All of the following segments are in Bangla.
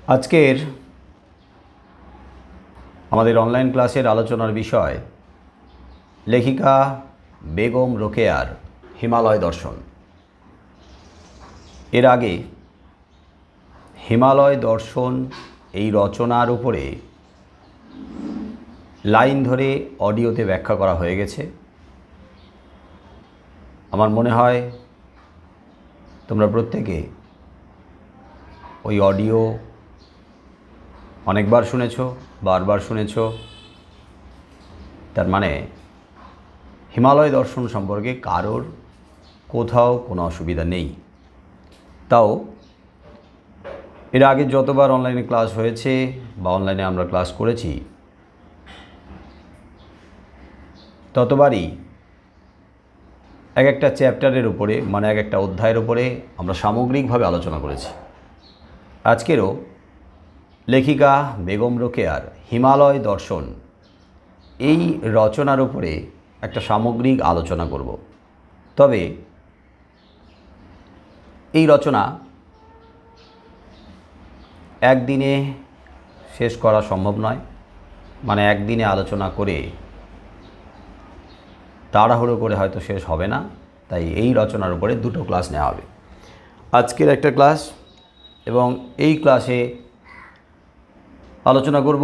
আজকের আমাদের অনলাইন ক্লাসের আলোচনার বিষয় লেখিকা বেগম রোকেয়ার হিমালয় দর্শন। এর আগে হিমালয় দর্শন এই রচনার উপরে লাইন ধরে অডিওতে ব্যাখ্যা করা হয়ে গেছে। আমার মনে হয় তোমরা প্রত্যেকে ওই অডিও অনেকবার শুনেছ, বারবার শুনেছ। তার মানে হিমালয় দর্শন সম্পর্কে কারোর কোথাও কোনো অসুবিধা নেই। তাও এর আগে যতবার অনলাইনে ক্লাস হয়েছে বা অনলাইনে আমরা ক্লাস করেছি ততবারই এক একটা চ্যাপ্টারের উপরে মানে এক একটা অধ্যায়ের উপরে আমরা সামগ্রিকভাবে আলোচনা করেছি। আজকেরও লেখিকা বেগম রোকেয়ার হিমালয় দর্শন এই রচনার উপরে একটা সামগ্রিক আলোচনা করব। তবে এই রচনা একদিনে শেষ করা সম্ভব নয়, মানে একদিনে আলোচনা করে তাড়াহুড়ো করে হয়তো শেষ হবে না। তাই এই রচনার উপরে দুটো ক্লাস নেওয়া হবে। আজকের একটা ক্লাস এবং এই ক্লাসে আলোচনা করব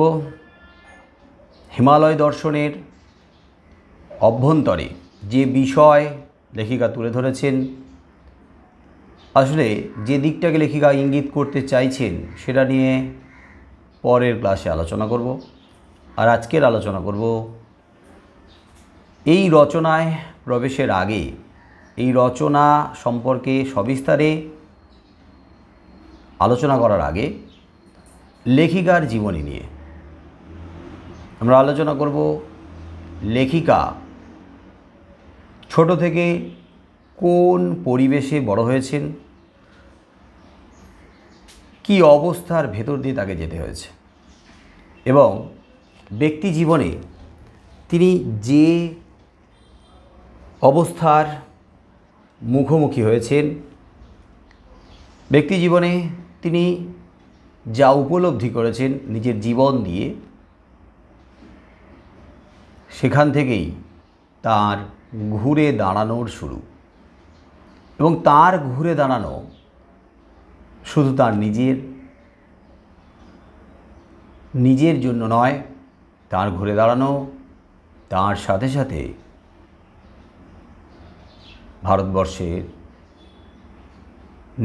হিমালয় দর্শনের অভ্যন্তরে যে বিষয় লেখিকা তুলে ধরেছেন, আসলে যে দিকটাকে লেখিকা ইঙ্গিত করতে চাইছেন সেটা নিয়ে পরের ক্লাসে আলোচনা করব। আর আজকের আলোচনা করব এই রচনায় প্রবেশের আগে এই রচনা সম্পর্কে সবিস্তারে আলোচনা করার আগে লেখিকার জীবনী নিয়ে আমরা আলোচনা করব। লেখিকা ছোট থেকে কোন পরিবেশে বড় হয়েছেন, কি অবস্থার ভেতর দিয়ে তাকে যেতে হয়েছে এবং ব্যক্তি জীবনে তিনি যে অবস্থার মুখোমুখি হয়েছেন, ব্যক্তি জীবনে তিনি যা উপলব্ধি করেছেন নিজের জীবন দিয়ে, সেখান থেকেই তার ঘুরে দাঁড়ানোর শুরু। এবং তার ঘুরে দাঁড়ানো শুধু তার নিজের জন্য নয়, তার ঘুরে দাঁড়ানো তার সাথে সাথে ভারতবর্ষের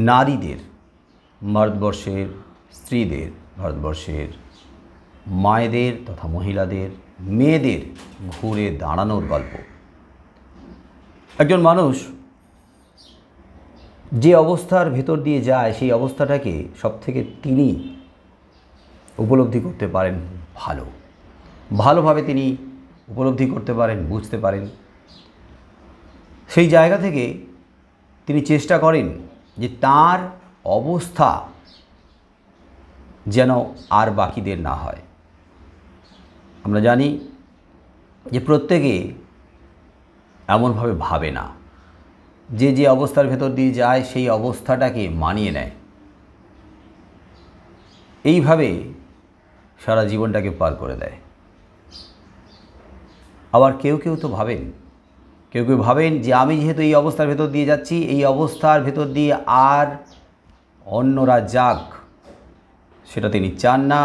নারীদের, ভারতবর্ষের স্ত্রীদের, ভারতবর্ষের মায়েদের তথা মহিলাদের, মেয়েদের ঘুরে দাঁড়ানোর গল্প। একজন মানুষ যে অবস্থার ভেতর দিয়ে যায় সেই অবস্থাটাকে সবথেকে তিনি উপলব্ধি করতে পারেন, ভালোভাবে তিনি উপলব্ধি করতে পারেন, বুঝতে পারেন। সেই জায়গা থেকে তিনি চেষ্টা করেন যে তার অবস্থা যেন আর বাকিদের না হয়। আমরা জানি যে প্রত্যেকে এমনভাবে ভাবে না, যে অবস্থার ভেতর দিয়ে যায় সেই অবস্থাটাকে মানিয়ে নেয়, এইভাবে সারা জীবনটাকে পার করে দেয়। আবার কেউ তো ভাবেন, কেউ ভাবেন যে আমি যেহেতু এই অবস্থার ভেতর দিয়ে যাচ্ছি, এই অবস্থার ভেতর দিয়ে আর অন্যরা যাক সেটা তিনি চান না।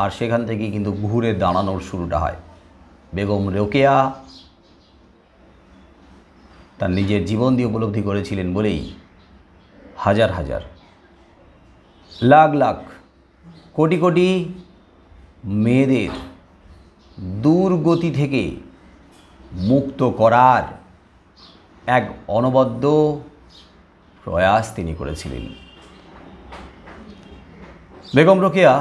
আর সেখান থেকেই কিন্তু ঘুরে দাঁড়ানোর শুরুটা হয়। বেগম রোকেয়া তার নিজের জীবন দিয়ে উপলব্ধি করেছিলেন বলেই হাজার হাজার, লাখ লাখ, কোটি কোটি মেয়েদের দুর্গতি থেকে মুক্ত করার এক অনবদ্য প্রয়াস তিনি করেছিলেন। বেগম রোকেয়া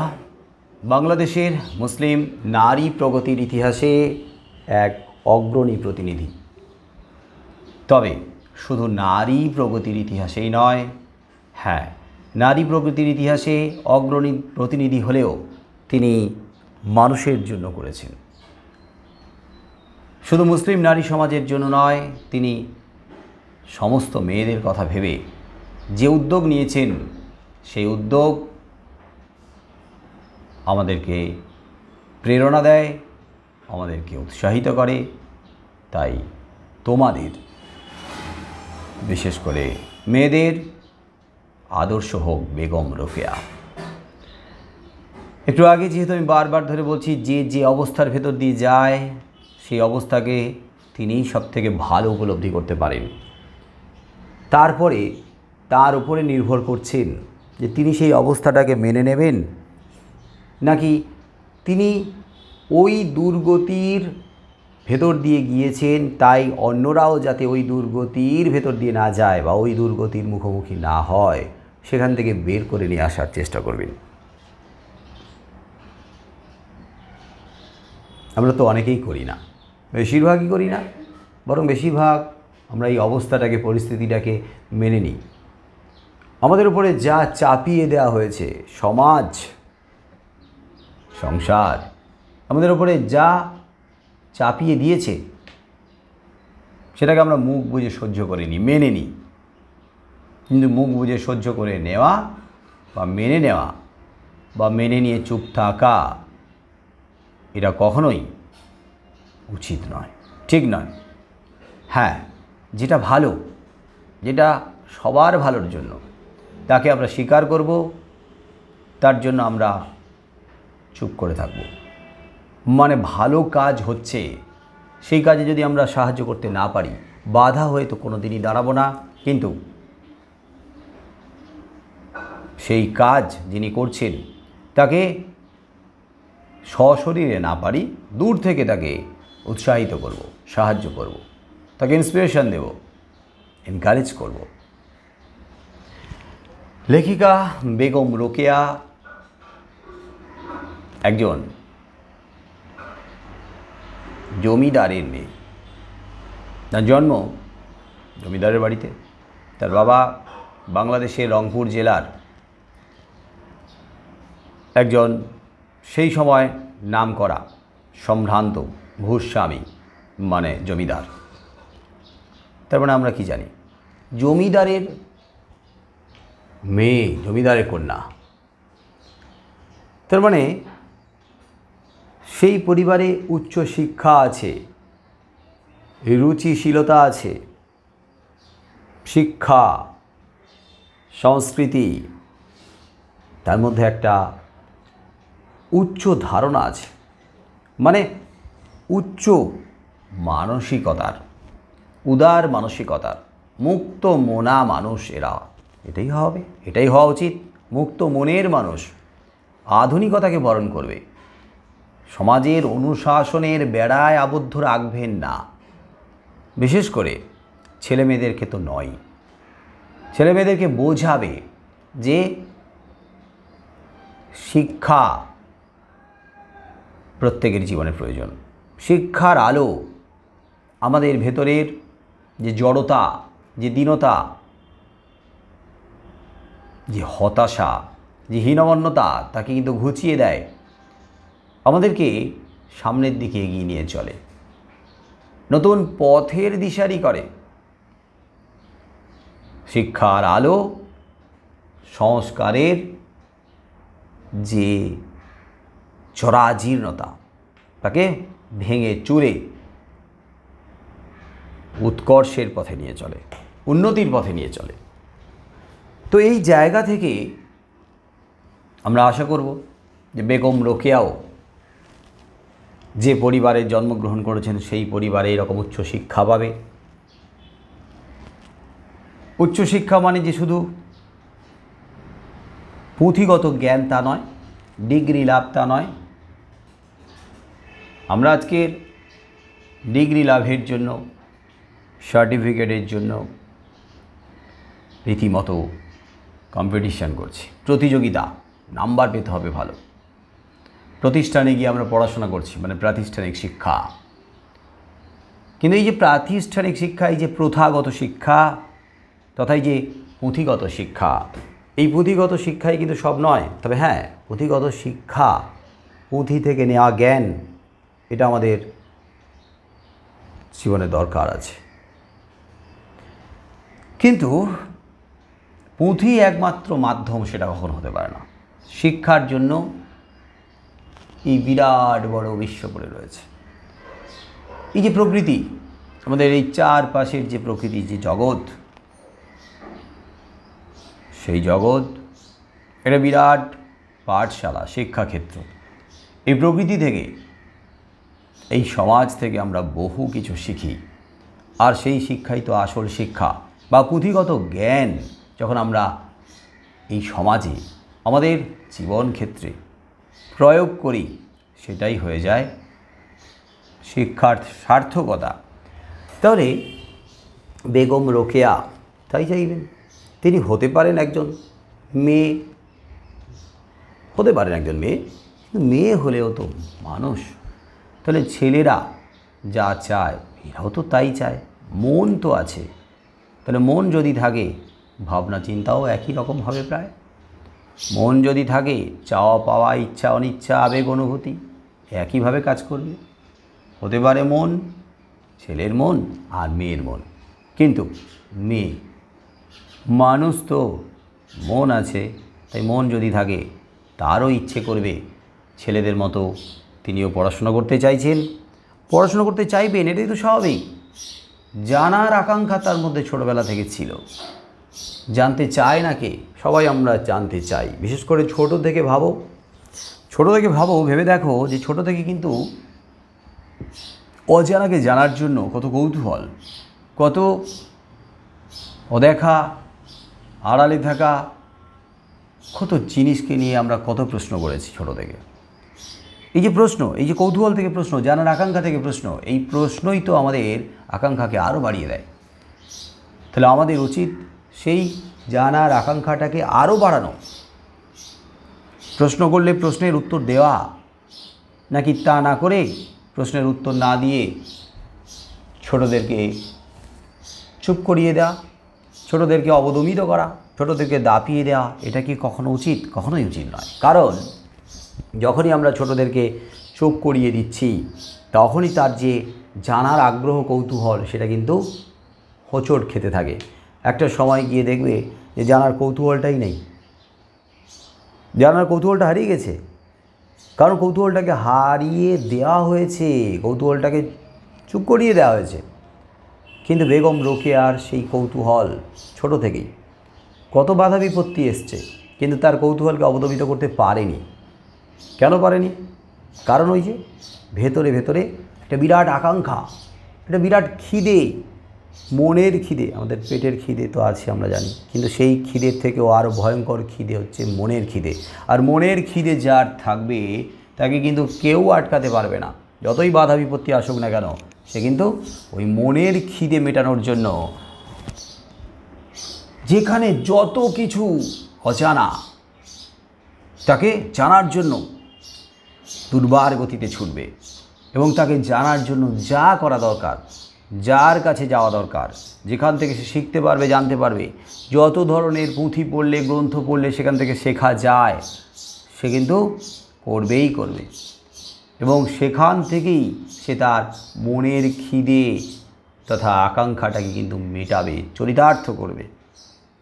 বাংলাদেশের মুসলিম নারী প্রগতির ইতিহাসে এক অগ্রণী প্রতিনিধি। তবে শুধু নারী প্রগতির ইতিহাসেই নয়, হ্যাঁ, নারী প্রগতির ইতিহাসে অগ্রণী প্রতিনিধি হলেও তিনি মানুষের জন্য করেছেন। শুধু মুসলিম নারী সমাজের জন্য নয়, তিনি সমস্ত মেয়েদের কথা ভেবে যে উদ্যোগ নিয়েছেন সেই উদ্যোগ আমাদেরকে প্রেরণা দেয়, আমাদেরকে উৎসাহিত করে। তাই তোমাদের, বিশেষ করে মেয়েদের আদর্শ হোক বেগম রোকেয়া। একটু আগে যেহেতু আমি বারবার ধরে বলছি, যে যে অবস্থার ভেতর দিয়ে যায় সেই অবস্থাকে তিনিই সবথেকে ভালো উপলব্ধি করতে পারেন। তারপরে তার উপরে নির্ভর করছেন যে তিনি সেই অবস্থাটাকে মেনে নেবেন, নাকি তিনি ওই দুর্গতির ভেতর দিয়ে গিয়েছেন তাই অন্যরাও যাতে ওই দুর্গতির ভেতর দিয়ে না যায় বা ওই দুর্গতির মুখোমুখি না হয় সেখান থেকে বের করে নিয়ে আসার চেষ্টা করবেন। আমরা তো অনেকেই করি না, বেশিরভাগই করি না, বরং বেশিরভাগ আমরা এই অবস্থাটাকে, পরিস্থিতিটাকে মেনে নিই। আমাদের উপরে যা চাপিয়ে দেওয়া হয়েছে, সমাজ, সংসার আমাদের উপরে যা চাপিয়ে দিয়েছে সেটাকে আমরা মুখ বুজে সহ্য করে নিই, মেনে নিই। কিন্তু মুখ বুজে সহ্য করে নেওয়া বা মেনে নিয়ে চুপ থাকা, এটা কখনোই উচিত নয়, ঠিক নয়। হ্যাঁ, যেটা ভালো, যেটা সবার ভালোর জন্য, তাকে আমরা স্বীকার করব, তার জন্য আমরা চুপ করে থাকব। মানে ভালো কাজ হচ্ছে, সেই কাজে যদি আমরা সাহায্য করতে না পারি, বাধা হয়ে তো কোনো দিনই দাঁড়াবো না। কিন্তু সেই কাজ যিনি করছেন তাকে সশরীরে না পারি, দূর থেকে তাকে উৎসাহিত করব, সাহায্য করব, তাকে ইন্সপিরেশন দেব, এনকারেজ করব। লেখিকা বেগম রোকেয়া একজন জমিদারের মেয়ে। তার জন্ম জমিদারের বাড়িতে। তার বাবা বাংলাদেশের রংপুর জেলার একজন সেই সময় নামকরা সম্ভ্রান্ত ভূস্বামী, মানে জমিদার। তার মানে আমরা কি জানি, জমিদারের মেয়ে, জমিদারের কন্যা। তার মানে সেই পরিবারে উচ্চ শিক্ষা আছে, রুচিশীলতা আছে, শিক্ষা, সংস্কৃতি, তার মধ্যে একটা উচ্চ ধারণা আছে, মানে উচ্চ মানসিকতার, উদার মানসিকতার, মুক্ত মনা মানুষ এরা। এটাই হওয়া উচিত। মুক্ত মনের মানুষ আধুনিকতাকে বরণ করবে, সমাজের অনুশাসনের বেড়ায় আবদ্ধ রাখবেন না। বিশেষ করে ছেলেমেয়েদেরকে তো নয়, ছেলেমেয়েদেরকে বোঝাবে যে শিক্ষা প্রত্যেকের জীবনে প্রয়োজন। শিক্ষার আলো আমাদের ভেতরের যে জড়তা, যে দীনতা, যে হতাশা, যে হীনমন্যতা, তাকে কিন্তু ঘুচিয়ে দেয়, আমাদেরকে সামনের দিকে এগিয়ে নিয়ে চলে, নতুন পথের দিশারি করে। শিক্ষার আলো সংস্কারের যে জরাজীর্ণতা, তাকে ভেঙে চুরে উৎকর্ষের পথে নিয়ে চলে, উন্নতির পথে নিয়ে চলে। তো এই জায়গা থেকে আমরা আশা করব যে বেগম রোকেয়াও যে পরিবারে জন্মগ্রহণ করেছেন সেই পরিবারে এরকম উচ্চশিক্ষা পাবে। উচ্চশিক্ষা মানে যে শুধু পুঁথিগত জ্ঞান তা নয়, ডিগ্রি লাভ তা নয়। আমরা আজকের ডিগ্রি লাভের জন্য, সার্টিফিকেটের জন্য রীতিমতো কম্পিটিশান করছি, প্রতিযোগিতা, নাম্বার পেতে হবে ভালো। প্রতিষ্ঠানে গিয়ে আমরা পড়াশোনা করছি, মানে প্রাতিষ্ঠানিক শিক্ষা। কিন্তু এই যে প্রাতিষ্ঠানিক শিক্ষা, এই যে প্রথাগত শিক্ষা, তথা এই যে পুঁথিগত শিক্ষা, এই পুঁথিগত শিক্ষাই কিন্তু সব নয়। তবে হ্যাঁ, পুঁথিগত শিক্ষা, পুঁথি থেকে নেওয়া জ্ঞান, এটা আমাদের জীবনে দরকার আছে। কিন্তু পুঁথি একমাত্র মাধ্যম সেটা কখনো হতে পারে না। শিক্ষার জন্য এই বিরাট বড় বিশ্ব পড়ে রয়েছে। এই যে প্রকৃতি, আমাদের এই চারপাশের যে প্রকৃতি, যে জগৎ, সেই জগৎ একটা বিরাট পাঠশালা, শিক্ষাক্ষেত্র। এই প্রকৃতি থেকে, এই সমাজ থেকে আমরা বহু কিছু শিখি। আর সেই শিক্ষাই তো আসল শিক্ষা বা পুঁথিগত জ্ঞান। যখন আমরা এই সমাজে আমাদের জীবন ক্ষেত্রে প্রয়োগ করি, সেটাই হয়ে যায় শিক্ষার সার্থকতা। তাহলে বেগম রোকেয়া তাই চাইবেন। তিনি হতে পারেন একজন মেয়ে, হতে পারেন একজন মেয়ে, কিন্তু মেয়ে হলেও তো মানুষ। তাহলে ছেলেরা যা চায় এরাও তো তাই চায়। মন তো আছে, তাহলে মন যদি থাকে ভাবনা চিন্তাও একই রকম হবে প্রায়। মন যদি থাকে, চাওয়া পাওয়া, ইচ্ছা অনিচ্ছা, আবেগ অনুভূতি একইভাবে কাজ করবে। হতে পারে মন, ছেলের মন আর মেয়ের মন। কিন্তু মেয়ে মানুষ তো, মন আছে, তাই মন যদি থাকে তারও ইচ্ছে করবে ছেলেদের মতো তিনিও পড়াশোনা করতে চাইছেন, পড়াশোনা করতে চাইবেন, এটাই তো স্বাভাবিক। জানার আকাঙ্ক্ষা তার মধ্যে ছোটোবেলা থেকে ছিল। জানতে চায় না কে? সবাই আমরা জানতে চাই। বিশেষ করে ছোট থেকে ভাবো, ভেবে দেখো যে ছোট থেকে কিন্তু অজানাকে জানার জন্য কত কৌতূহল, কত অদেখা, আড়ালে থাকা কত জিনিসকে নিয়ে আমরা কত প্রশ্ন করেছি ছোট থেকে। এই যে প্রশ্ন, এই যে কৌতূহল থেকে প্রশ্ন, জানার আকাঙ্ক্ষা থেকে প্রশ্ন, এই প্রশ্নই তো আমাদের আকাঙ্ক্ষাকে আরও বাড়িয়ে দেয়। তাহলে আমাদের উচিত সেই জানার আকাঙ্ক্ষাটাকে আরও বাড়ানো। প্রশ্ন করলে প্রশ্নের উত্তর দেওয়া, নাকি তা না করে প্রশ্নের উত্তর না দিয়ে ছোটদেরকে চুপ করিয়ে দেওয়া, ছোটদেরকে অবদমিত করা, ছোটদেরকে দাপিয়ে দেওয়া, এটা কি কখনো উচিত? কখনোই উচিত নয়। কারণ যখনই আমরা ছোটদেরকে চুপ করিয়ে দিচ্ছি, তখনই তার যে জানার আগ্রহ, কৌতূহল, সেটা কিন্তু হোঁচট খেতে থাকে। একটা সময় গিয়ে দেখবে যে জানার কৌতূহলটাই নেই, জানার কৌতূহলটা হারিয়ে গেছে। কারণ কৌতূহলটাকে হারিয়ে দেওয়া হয়েছে, কৌতূহলটাকে চুপ করিয়ে দেওয়া হয়েছে। কিন্তু বেগম রোকেয়ার সেই কৌতূহল ছোট থেকেই, কত বাধা বিপত্তি এসছে, কিন্তু তার কৌতূহলকে অবদমিত করতে পারেনি। কেন পারেনি? কারণ ওই যে ভেতরে ভেতরে একটা বিরাট আকাঙ্ক্ষা, একটা বিরাট খিদে, মনের খিদে। আমাদের পেটের খিদে তো আছে আমরা জানি, কিন্তু সেই খিদের থেকেও আরও ভয়ঙ্কর খিদে হচ্ছে মনের খিদে। আর মনের খিদে যার থাকবে তাকে কিন্তু কেউ আটকাতে পারবে না। যতই বাধা বিপত্তি আসুক না কেন, সে কিন্তু ওই মনের খিদে মেটানোর জন্য যেখানে যত কিছু অজানা, তাকে জানার জন্য দুর্বার গতিতে ছুটবে। এবং তাকে জানার জন্য যা করা দরকার, যার কাছে যাওয়া দরকার, যেখান থেকে সে শিখতে পারবে, জানতে পারবে, যত ধরনের পুঁথি পড়লে, গ্রন্থ পড়লে সেখান থেকে শেখা যায়, সে কিন্তু করবেই করবে। এবং সেখান থেকেই সে তার মনের খিদে তথা আকাঙ্ক্ষাটাকে কিন্তু মেটাবে, চরিতার্থ করবে।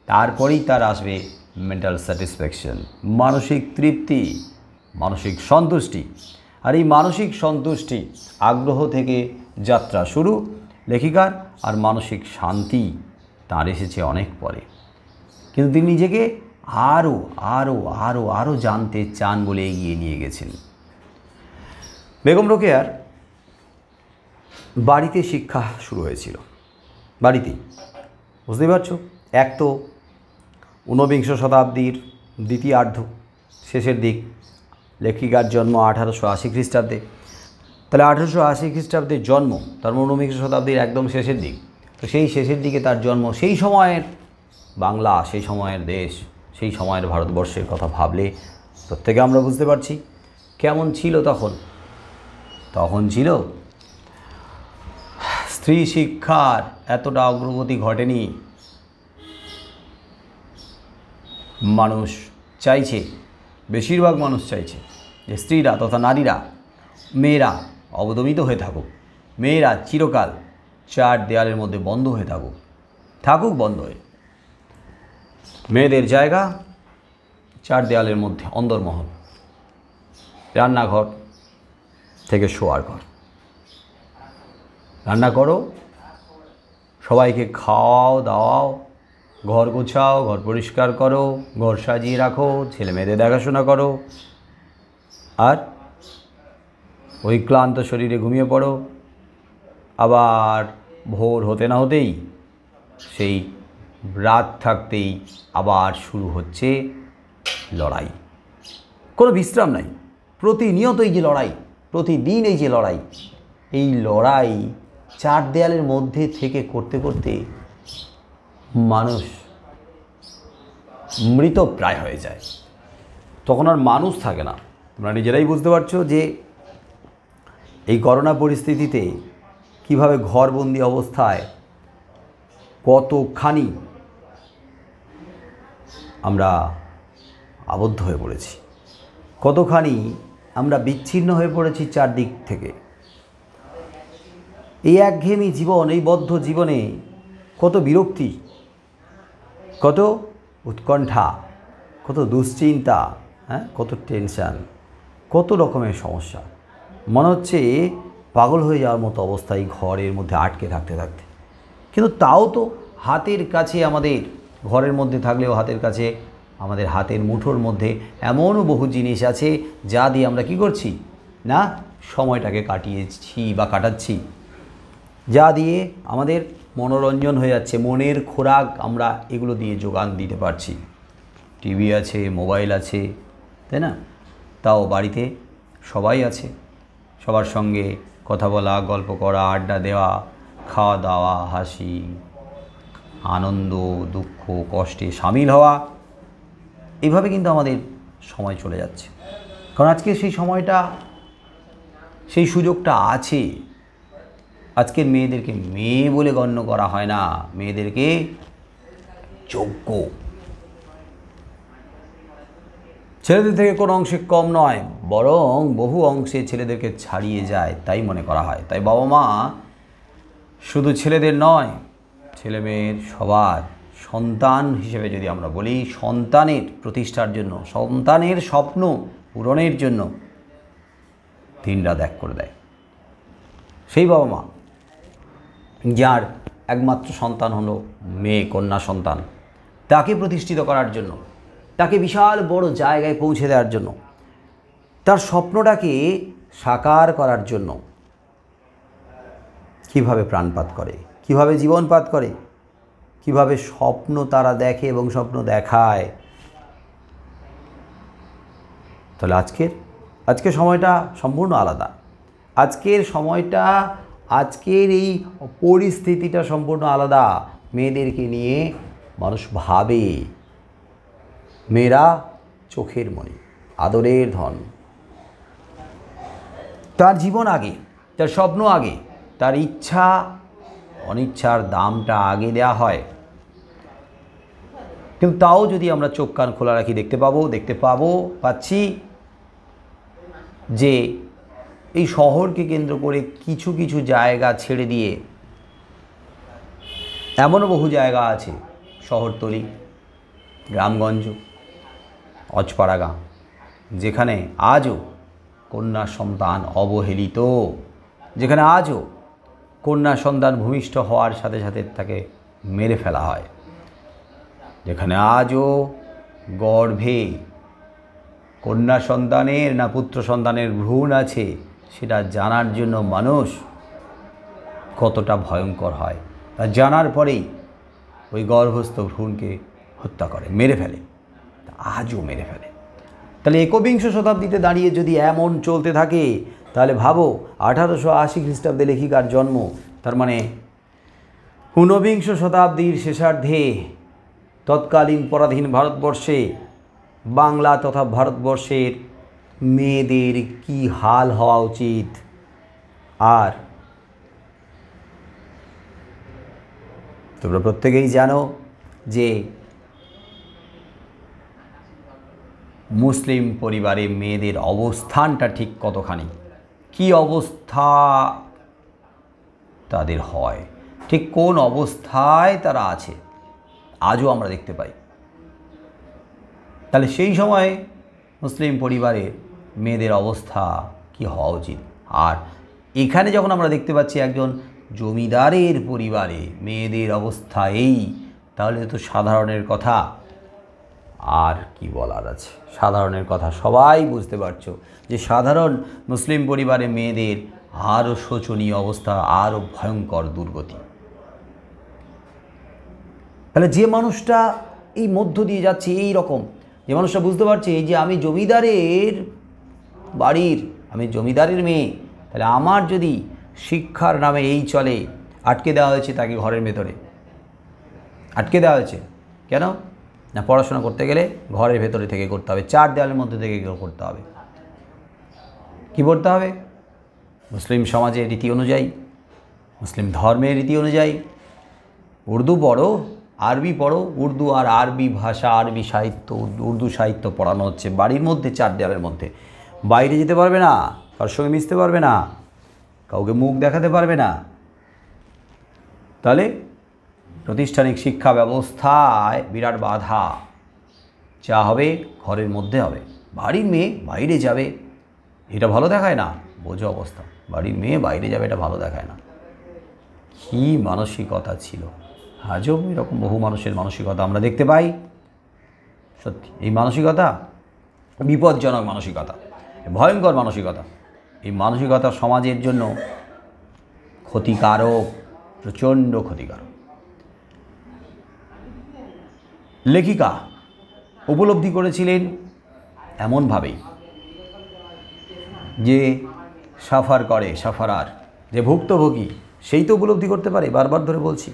তারপরেই তার আসবে মেন্টাল স্যাটিসফ্যাকশন, মানসিক তৃপ্তি, মানসিক সন্তুষ্টি। আর এই মানসিক সন্তুষ্টি, আগ্রহ থেকে যাত্রা শুরু লেখিকার। আর মানসিক শান্তি তার এসেছে অনেক পরে। কিন্তু তিনি নিজেকে আরও আরও আরও আরও জানতে চান বলে এগিয়ে নিয়ে গেছেন। বেগম রোকেয়ার বাড়িতে শিক্ষা শুরু হয়েছিল, বাড়িতেই। বুঝতেই পারছো, এক তো ঊনবিংশ শতাব্দীর দ্বিতীয়ার্ধ, শেষের দিক। লেখিকার জন্ম 1880 খ্রিস্টাব্দে। তাহলে 1880 খ্রিস্টাব্দের জন্ম, তার ঊনবিংশ শতাব্দীর একদম শেষের দিক। তো সেই শেষের দিকে তার জন্ম, সেই সময়ের বাংলা, সেই সময়ের দেশ, সেই সময়ের ভারতবর্ষের কথা ভাবলে প্রত্যেকে আমরা বুঝতে পারছি কেমন ছিল তখন। তখন ছিল স্ত্রী শিক্ষার এতটা অগ্রগতি ঘটেনি। মানুষ চাইছে, বেশিরভাগ মানুষ চাইছে যে স্ত্রীরা তথা নারীরা, মেয়েরা অবদমিত হয়ে থাকুক, মেয়েরা চিরকাল চার দেয়ালের মধ্যে বন্ধ হয়ে থাকুক বন্ধ হয়ে। মেয়েদের জায়গা চার দেয়ালের মধ্যে, অন্দরমহল, রান্নাঘর, থেকে শোয়ার ঘর। রান্না করো, সবাইকে খাওয়াও দাওয়াও, ঘর গোছাও, ঘর পরিষ্কার করো, ঘর সাজিয়ে রাখো, ছেলে মেয়েদের দেখাশোনা করো, আর ওই ক্লান্ত শরীরে ঘুমিয়ে পড়ো। আবার ভোর হতে না হতেই, সেই রাত থাকতেই আবার শুরু হচ্ছে লড়াই। কোনো বিশ্রাম নাই, প্রতিনিয়ত এই যে লড়াই, প্রতিদিন এই যে লড়াই, এই লড়াই চার দেয়ালের মধ্যে থেকে করতে করতে মানুষ মৃতপ্রায় হয়ে যায়। তখন আর মানুষ থাকে না। তোমরা নিজেরাই বুঝতে পারছো যে এই করোনা পরিস্থিতিতে কীভাবে ঘরবন্দি অবস্থায় কতখানি আমরা আবদ্ধ হয়ে পড়েছি, কতখানি আমরা বিচ্ছিন্ন হয়ে পড়েছি চারদিক থেকে। এই একঘেয়েমি জীবন, এই বদ্ধ জীবনে কত বিরক্তি, কত উৎকণ্ঠা, কত দুশ্চিন্তা, কত টেনশান, কত রকমের সমস্যা। মনে হচ্ছে পাগল হয়ে যাওয়ার মতো অবস্থায় ঘরের মধ্যে আটকে থাকতে থাকতে। কিন্তু তাও তো হাতের কাছে, আমাদের ঘরের মধ্যে থাকলেও হাতের কাছে, আমাদের হাতের মুঠোর মধ্যে এমনও বহু জিনিস আছে যা দিয়ে আমরা কি করছি না, সময়টাকে কাটিয়েছি বা কাটাচ্ছি, যা দিয়ে আমাদের মনোরঞ্জন হয়ে যাচ্ছে, মনের খোরাক আমরা এগুলো দিয়ে যোগান দিতে পারছি। টিভি আছে, মোবাইল আছে, তাই না? তাও বাড়িতে সবাই আছে, সবার সঙ্গে কথা বলা, গল্প করা, আড্ডা দেওয়া, খাওয়া দাওয়া, হাসি, আনন্দ, দুঃখ, কষ্টে সামিল হওয়া, এইভাবে কিন্তু আমাদের সময় চলে যাচ্ছে। কারণ আজকে সেই সময়টা, সেই সুযোগটা আছে। আজকের মেয়েদেরকে মেয়ে বলে গণ্য করা হয় না, মেয়েদেরকে যোগ্য, ছেলেদের থেকে কোনো অংশে কম নয়, বরং বহু অংশে ছেলেদেরকে ছাড়িয়ে যায় তাই মনে করা হয়। তাই বাবা মা শুধু ছেলেদের নয়, ছেলে মেয়ের সবার সন্তান হিসেবে যদি আমরা বলি, সন্তানের প্রতিষ্ঠার জন্য, সন্তানের স্বপ্ন পূরণের জন্য দিনরাত এক করে দেয়। সেই বাবা মা যার একমাত্র সন্তান হলো মেয়ে, কন্যা সন্তান, তাকে প্রতিষ্ঠিত করার জন্য, তাকে বিশাল বড় জায়গায় পৌঁছে দেওয়ার জন্য, তার স্বপ্নটাকে সাকার করার জন্য কিভাবে প্রাণপাত করে, কিভাবে জীবনপাত করে, কিভাবে স্বপ্ন তারা দেখে এবং স্বপ্ন দেখায়। তাহলে আজকের সময়টা সম্পূর্ণ আলাদা। আজকের সময়টা, আজকের এই পরিস্থিতিটা সম্পূর্ণ আলাদা। মেয়েদেরকে নিয়ে মানুষ ভাবে, মেয়েরা চোখের মণি, আদরের ধন, তার জীবন আগে, তার স্বপ্ন আগে, তার ইচ্ছা অনিচ্ছার দামটা আগে দেয়া হয়। কিন্তু তাও যদি আমরা চোখ কান খোলা রাখি দেখতে পাচ্ছি যে এই শহরকে কেন্দ্র করে কিছু কিছু জায়গা ছেড়ে দিয়ে এমনও বহু জায়গা আছে, শহরতলি, গ্রামগঞ্জ, অজপাড়া গ্রাম, যেখানে আজও কন্যা সন্তান অবহেলিত, যেখানে আজও কন্যা সন্তান ভূমিষ্ঠ হওয়ার সাথে সাথে তাকে মেরে ফেলা হয়, যেখানে আজও গর্ভে কন্যা সন্তানের না পুত্র সন্তানের ভ্রূণ আছে সেটা জানার জন্য মানুষ কতটা ভয়ঙ্কর হয়, তা জানার পরেই ওই গর্ভস্থ ভ্রূণকে হত্যা করে, মেরে ফেলে, আজও মেরে ফেলে। তাহলে একবিংশ শতাব্দীতে দাঁড়িয়ে যদি এমন চলতে থাকে, তাহলে ভাবো 1880 খ্রিস্টাব্দে লেখিকার জন্ম, তার মানে ঊনবিংশ শতাব্দীর শেষার্ধে তৎকালীন পরাধীন ভারতবর্ষে, বাংলা তথা ভারতবর্ষের মেয়েদের কি হাল হওয়া উচিত। আর তোমরা প্রত্যেকেই জানো যে মুসলিম পরিবারে মেয়েদের অবস্থানটা ঠিক কতখানি, কি অবস্থা তাদের হয়, ঠিক কোন অবস্থায় তারা আছে, আজও আমরা দেখতে পাই। তাহলে সেই সময় মুসলিম পরিবারে মেয়েদের অবস্থা কি হওয়া উচিত, আর এখানে যখন আমরা দেখতে পাচ্ছি একজন জমিদারের পরিবারে মেয়েদের অবস্থা এই, তাহলে তো সাধারণের কথা আর কি বলার আছে। সাধারণের কথা সবাই বুঝতে পারছো যে সাধারণ মুসলিম পরিবারে মেয়েদের আরও শোচনীয় অবস্থা, আরও ভয়ঙ্কর দুর্গতি। তাহলে যে মানুষটা এই মধ্য দিয়ে যাচ্ছে এই রকম, যে মানুষটা বুঝতে পারছে যে আমি জমিদারের বাড়ির, আমি জমিদারের মেয়ে, তাহলে আমার যদি শিক্ষার নামে এই চলে, আটকে দেওয়া হয়েছে তাকে ঘরের ভেতরে, আটকে দেওয়া হয়েছে কেন না, পড়াশোনা করতে গেলে ঘরের ভেতরে থেকে করতে হবে, চার দেওয়ালের মধ্যে থেকে করতে হবে। কি পড়তে হবে? মুসলিম সমাজের রীতি অনুযায়ী, মুসলিম ধর্মের রীতি অনুযায়ী উর্দু পড়ো, আরবি পড়ো, উর্দু আর আরবি ভাষা, আরবি সাহিত্য, উর্দু সাহিত্য পড়ানো হচ্ছে বাড়ির মধ্যে, চার দেওয়ালের মধ্যে। বাইরে যেতে পারবে না, কারোর সঙ্গে মিশতে পারবে না, কাউকে মুখ দেখাতে পারবে না। তাহলে প্রাতিষ্ঠানিক শিক্ষা ব্যবস্থায় বিরাট বাধা। যা হবে ঘরের মধ্যে হবে। বাড়ির মেয়ে বাইরে যাবে, এটা ভালো দেখায় না। বোঝো অবস্থা, বাড়ির মেয়ে বাইরে যাবে, এটা ভালো দেখায় না। কী মানসিকতা ছিল! আজও এরকম বহু মানুষের মানসিকতা আমরা দেখতে পাই। সত্যি এই মানসিকতা বিপজ্জনক মানসিকতা, ভয়ঙ্কর মানসিকতা। এই মানসিকতা সমাজের জন্য ক্ষতিকারক, প্রচণ্ড ক্ষতিকারক। লেখিকা উপলব্ধি করেছিলেন এমনভাবেই যে সাফারার যে ভুক্তভোগী সেই তো উপলব্ধি করতে পারে, বারবার ধরে বলছি।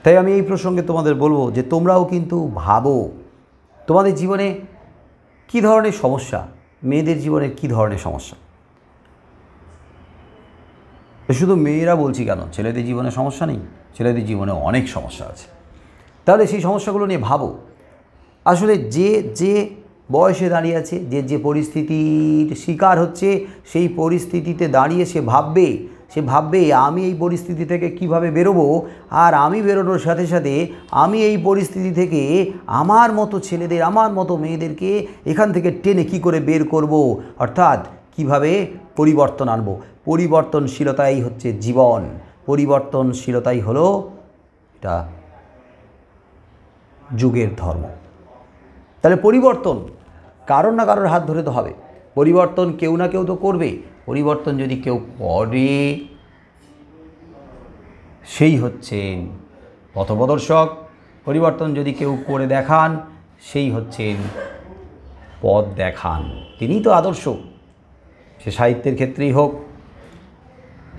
তাই আমি এই প্রসঙ্গে তোমাদের বলবো যে তোমরাও কিন্তু ভাবো তোমাদের জীবনে কী ধরনের সমস্যা, মেয়েদের জীবনে কী ধরনের সমস্যা। শুধু মেয়েরা বলছি কেন, ছেলেদের জীবনে সমস্যা নেই? ছেলেদের জীবনে অনেক সমস্যা আছে। তাহলে সেই সমস্যাগুলো নিয়ে ভাবো। আসলে যে যে বয়সে দাঁড়িয়ে আছে, যে যে পরিস্থিতির শিকার হচ্ছে, সেই পরিস্থিতিতে দাঁড়িয়ে সে ভাববে আমি এই পরিস্থিতি থেকে কিভাবে বেরোবো, আর আমি বেরোনোর সাথে সাথে আমি এই পরিস্থিতি থেকে আমার মতো ছেলেদের, আমার মতো মেয়েদেরকে এখান থেকে টেনে কি করে বের করব, অর্থাৎ কিভাবে পরিবর্তন আনব। পরিবর্তনশীলতাই হচ্ছে জীবন, পরিবর্তনশীলতাই হলো এটা যুগের ধর্ম। তাহলে পরিবর্তন কারোর না কারোর হাত ধরে তো হবে। পরিবর্তন কেউ না কেউ তো করবে। পরিবর্তন যদি কেউ করে সেই হচ্ছেন পথপ্রদর্শক। পরিবর্তন যদি কেউ করে দেখান সেই হচ্ছেন পথ দেখান। তিনিই তো আদর্শ। সে সাহিত্যের ক্ষেত্রেই হোক,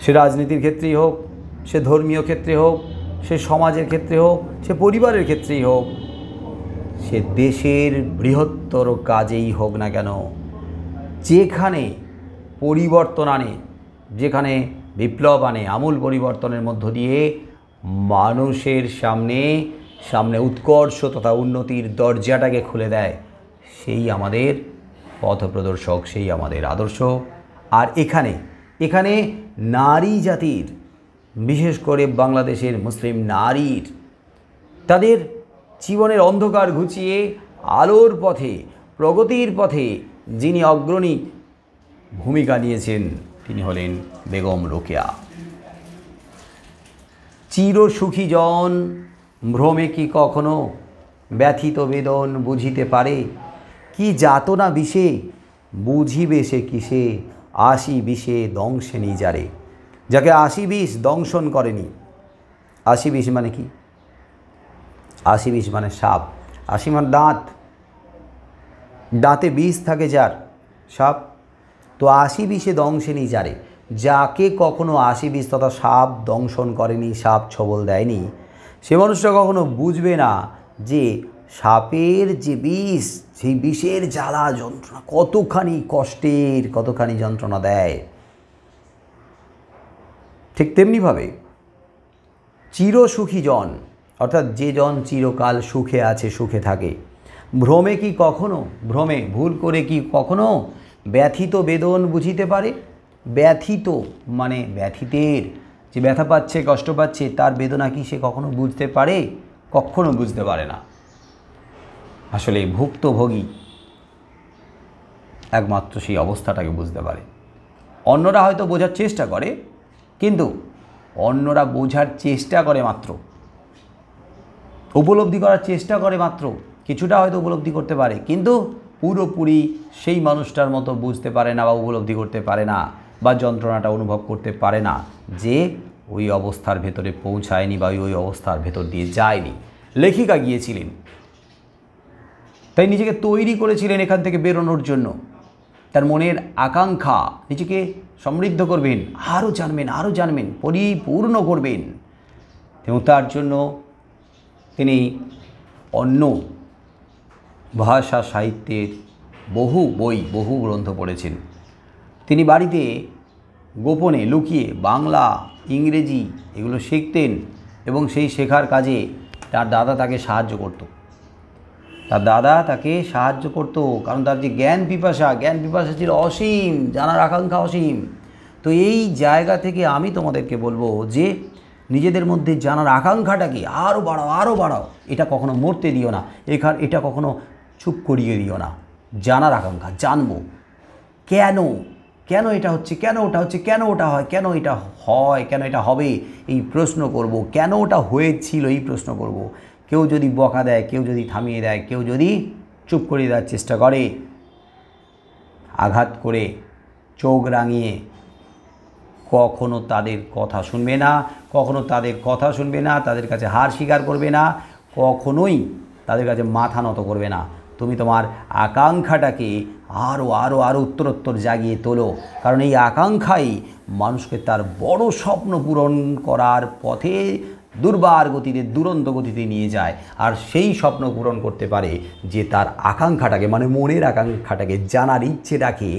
সে রাজনীতির ক্ষেত্রেই হোক, সে ধর্মীয় ক্ষেত্রে হোক, সে সমাজের ক্ষেত্রে হোক, সে পরিবারের ক্ষেত্রেই হোক, সে দেশের বৃহত্তর কাজেই হোক না কেন, যেখানে পরিবর্তন আনে, যেখানে বিপ্লব আনে, আমূল পরিবর্তনের মধ্য দিয়ে মানুষের সামনে উৎকর্ষ তথা উন্নতির দরজাটাকে খুলে দেয়, সেই আমাদের পথপ্রদর্শক, সেই আমাদের আদর্শ। আর এখানে নারী জাতির, বিশেষ করে বাংলাদেশের মুসলিম নারীর, তাদের জীবনের অন্ধকার ঘুচিয়ে আলোর পথে, প্রগতির পথে যিনি অগ্রণী ভূমিকা নিয়েছেন তিনি হলেন বেগম রোকেয়া। চিরসুখী জন ভ্রমে কি কখনো ব্যথিত বেদন বুঝিতে পারে, কি যাতনা বিষে বুঝিবে সে কিসে, আশি বিষে দংশে যারে। যাকে ৮০ বিষ দংশন করেনি। ৮০ বিষ মানে কি? ৮০ বিষ মানে সাপ। ৮০ মানে দাঁত, দাঁতে বিষ থাকে যার, সাপ। তো ৮০ বিষে দংশে যারে, যাকে কখনো ৮০ বিষ তথা সাপ দংশন করেনি, সাপ ছবল দেয়নি, সে মানুষটা কখনো বুঝবে না যে সাপের যে বিষ, সেই বিষের জ্বালা যন্ত্রণা কতখানি কষ্টের, কতখানি যন্ত্রণা দেয়। ঠিক তেমনিভাবে চিরসুখী জন, অর্থাৎ যে জন চিরকাল সুখে আছে, সুখে থাকে, ভ্রমে কি কখনো, ভ্রমে ভুল করে কি কখনো ব্যথিত বেদন বুঝিতে পারে। ব্যথিত মানে ব্যথিতের, যে ব্যথা পাচ্ছে, কষ্ট পাচ্ছে, তার বেদনা কি সে কখনো বুঝতে পারে? কখনো বুঝতে পারে না। আসলে ভুক্তভোগী একমাত্র সেই অবস্থাটাকে বুঝতে পারে। অন্যরা হয়তো বোঝার চেষ্টা করে, কিন্তু অন্যরা বোঝার চেষ্টা করে মাত্র, উপলব্ধি করার চেষ্টা করে মাত্র, কিছুটা হয়তো উপলব্ধি করতে পারে, কিন্তু পুরোপুরি সেই মানুষটার মতো বুঝতে পারে না বা উপলব্ধি করতে পারে না বা যন্ত্রণাটা অনুভব করতে পারে না, যে ওই অবস্থার ভেতরে পৌঁছায়নি বা ওই অবস্থার ভেতর দিয়ে যায়নি। লেখিকা গিয়েছিলেন, তাই নিজেকে তৈরি করেছিলেন এখান থেকে বেরোনোর জন্য। তার মনের আকাঙ্ক্ষা, নিজেকে সমৃদ্ধ করবেন, আরও জানবেন, পরিপূর্ণ করবেন, এবং তার জন্য তিনি অন্য ভাষা সাহিত্যের বহু বই, বহু গ্রন্থ পড়েছেন। তিনি বাড়িতে গোপনে লুকিয়ে বাংলা, ইংরেজি এগুলো শিখতেন, এবং সেই শেখার কাজে তার দাদা তাকে সাহায্য করত। কারণ তার যে জ্ঞান পিপাসা ছিল অসীম, জানার আকাঙ্ক্ষা অসীম। তো এই জায়গা থেকে আমি তোমাদেরকে বলবো যে নিজেদের মধ্যে জানার আকাঙ্ক্ষাটাকে আরও বাড়াও। এটা কখনো মরতে দিও না, এটা কখনো চুপ করিয়ে দিও না। জানার আকাঙ্ক্ষা, জানবো কেন এটা হচ্ছে, কেন ওটা হচ্ছে, কেন ওটা হয়, কেন এটা হবে এই প্রশ্ন করব, কেন ওটা হয়েছিল এই প্রশ্ন করব। কেউ যদি বকা দেয়, কেউ যদি থামিয়ে দেয়, কেউ যদি চুপ করিয়ে দেওয়ার চেষ্টা করে, আঘাত করে, চোখ রাঙিয়ে, কখনো তাদের কথা শুনবে না, তাদের কাছে হার স্বীকার করবে না, কখনোই তাদের কাছে মাথা নত করবে না। তুমি তোমার আকাঙ্ক্ষাটাকে আরও উত্তরোত্তর জাগিয়ে তোলো, কারণ এই আকাঙ্ক্ষাই মানুষকে তার বড় স্বপ্ন পূরণ করার পথে দুর্বার গতিতে, দুরন্ত গতিতে নিয়ে যায়। আর সেই স্বপ্ন পূরণ করতে পারে যে তার আকাঙ্ক্ষাটাকে, মানে মনের আকাঙ্ক্ষাটাকে, জানার ইচ্ছেটাকে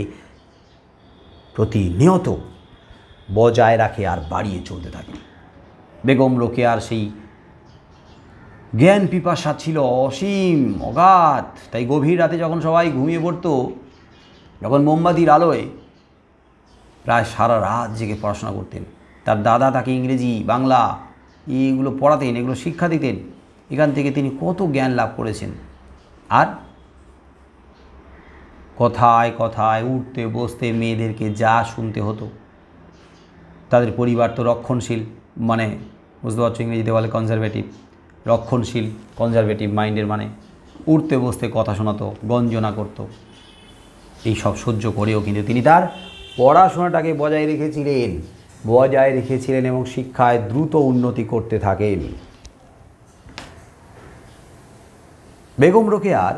প্রতিনিয়ত বজায় রাখে আর বাড়িয়ে চলতে থাকে। বেগম রোকেয়ার সেই জ্ঞান পিপাসা ছিল অসীম, অগাধ। তাই গভীর রাতে যখন সবাই ঘুমিয়ে পড়তো, যখন মোমবাতির আলোয়, প্রায় সারা রাত জেগে পড়াশোনা করতেন। তার দাদা তাকে ইংরেজি, বাংলা এইগুলো পড়াতেন, এগুলো শিক্ষা দিতেন। এখান থেকে তিনি কত জ্ঞান লাভ করেছেন। আর কথায় উঠতে বসতে মেয়েদেরকে যা শুনতে হতো, তাদের পরিবার তো রক্ষণশীল, মানে বুঝতে পারছো, ইংরেজিতে বলে কনজারভেটিভ, রক্ষণশীল, কনজারভেটিভ মাইন্ডের মানে উঠতে বসতে কথা শোনাতো, গঞ্জনা করত। এই সব সহ্য করেও কিন্তু তিনি তার পড়াশোনাটাকে বজায় রেখেছিলেন এবং শিক্ষায় দ্রুত উন্নতি করতে থাকেন। বেগম রোকেয়ার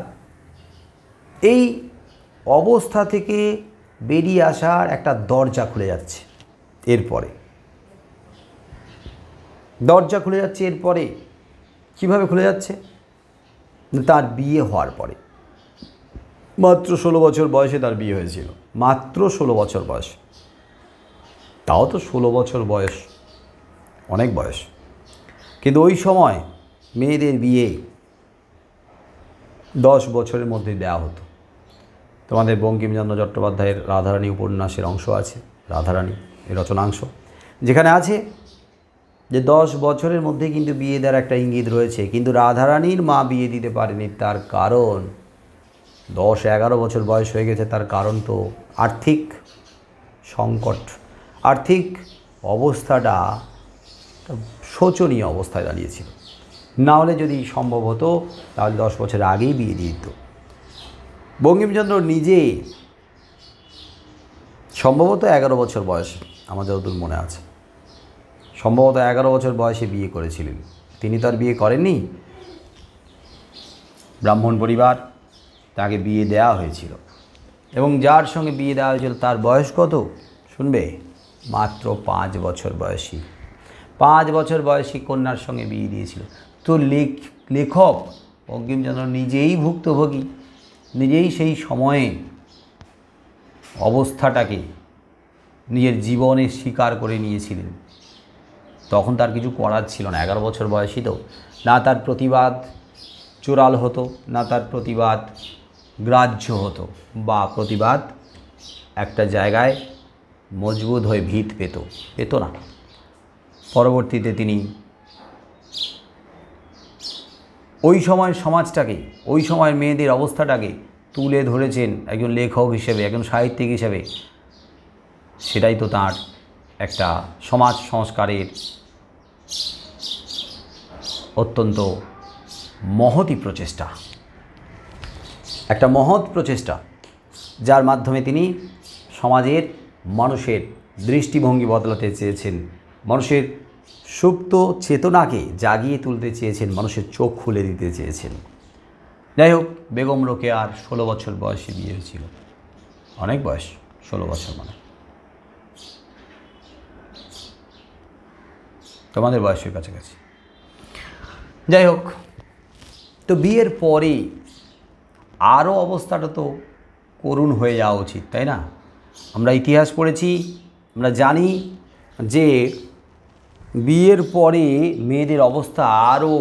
এই অবস্থা থেকে বেরিয়ে আসার একটা দরজা খুলে যাচ্ছে। এরপরে কীভাবে খুলে যাচ্ছে? তার বিয়ে হওয়ার পরে, মাত্র 16 বছর বয়সে তার বিয়ে হয়েছিল। মাত্র 16 বছর বয়স, তাও তো 16 বছর বয়স অনেক বয়স। কিন্তু ওই সময় মেয়েদের বিয়ে 10 বছরের মধ্যে দেওয়া হতো। তোমাদের বঙ্কিমচন্দ্র চট্টোপাধ্যায়ের রাধারানী উপন্যাসের অংশ আছে, রাধারানী এই রচনাংশ, যেখানে আছে যে 10 বছরের মধ্যে কিন্তু বিয়ে দেওয়ার একটা ইঙ্গিত রয়েছে। কিন্তু রাধারানীর মা বিয়ে দিতে পারেনি, তার কারণ 10-11 বছর বয়স হয়ে গেছে। তার কারণ তো আর্থিক সংকট, আর্থিক অবস্থাটা শোচনীয় অবস্থায় দাঁড়িয়েছিল। না হলে যদি সম্ভব হতো তাহলে 10 বছর আগেই বিয়ে দিয়ে দিত। বঙ্কিমচন্দ্র নিজে সম্ভবত 11 বছর বয়সে, আমার যতদূর মনে আছে, সম্ভবত 11 বছর বয়সে বিয়ে করেছিলেন। তিনি তো আর বিয়ে করেননি, ব্রাহ্মণ পরিবার, তাকে বিয়ে দেওয়া হয়েছিল। এবং যার সঙ্গে বিয়ে দেওয়া হয়েছিল তার বয়স কত শুনবে? মাত্র 5 বছর বয়সী। 5 বছর বয়সী কন্যার সঙ্গে বিয়ে দিয়েছিল। তো লেখক বঙ্কিমচন্দ্র নিজেই ভুক্তভোগী, নিজেই সেই সময়ে অবস্থাটাকে নিজের জীবনে স্বীকার করে নিয়েছিলেন। তখন তার কিছু করার ছিল না, 11 বছর বয়সী তো। না তার প্রতিবাদ চোরাল হতো, না তার প্রতিবাদ গ্রাহ্য হতো, বা প্রতিবাদ একটা জায়গায় মজবুত হয়ে ভিত পেত না। পরবর্তীতে তিনি ওই সময়ের সমাজটাকে, ওই সময়ের মেয়েদের অবস্থাটাকে তুলে ধরেছেন একজন লেখক হিসেবে, একজন সাহিত্যিক হিসেবে, সেটাই তো তার একটা সমাজ সংস্কারের অত্যন্ত মহতি প্রচেষ্টা, একটা মহৎ প্রচেষ্টা, যার মাধ্যমে তিনি সমাজের মানুষের দৃষ্টিভঙ্গি বদলাতে চেয়েছেন, মানুষের সুপ্ত চেতনাকে জাগিয়ে তুলতে চেয়েছেন, মানুষের চোখ খুলে দিতে চেয়েছেন। যাই হোক, বেগম রোকেয়ার 16 বছর বয়সে বিয়ে হয়েছিল। অনেক বয়স, 16 বছর মানে তোমাদের বয়সের কাছাকাছি। যাই হোক, তো বিয়ের পরে আরও অবস্থাটা তো করুণ হয়ে যাওয়া উচিত, তাই না? আমরা ইতিহাস পড়েছি, আমরা জানি যে বিয়ের পরে মেয়েদের অবস্থা আরও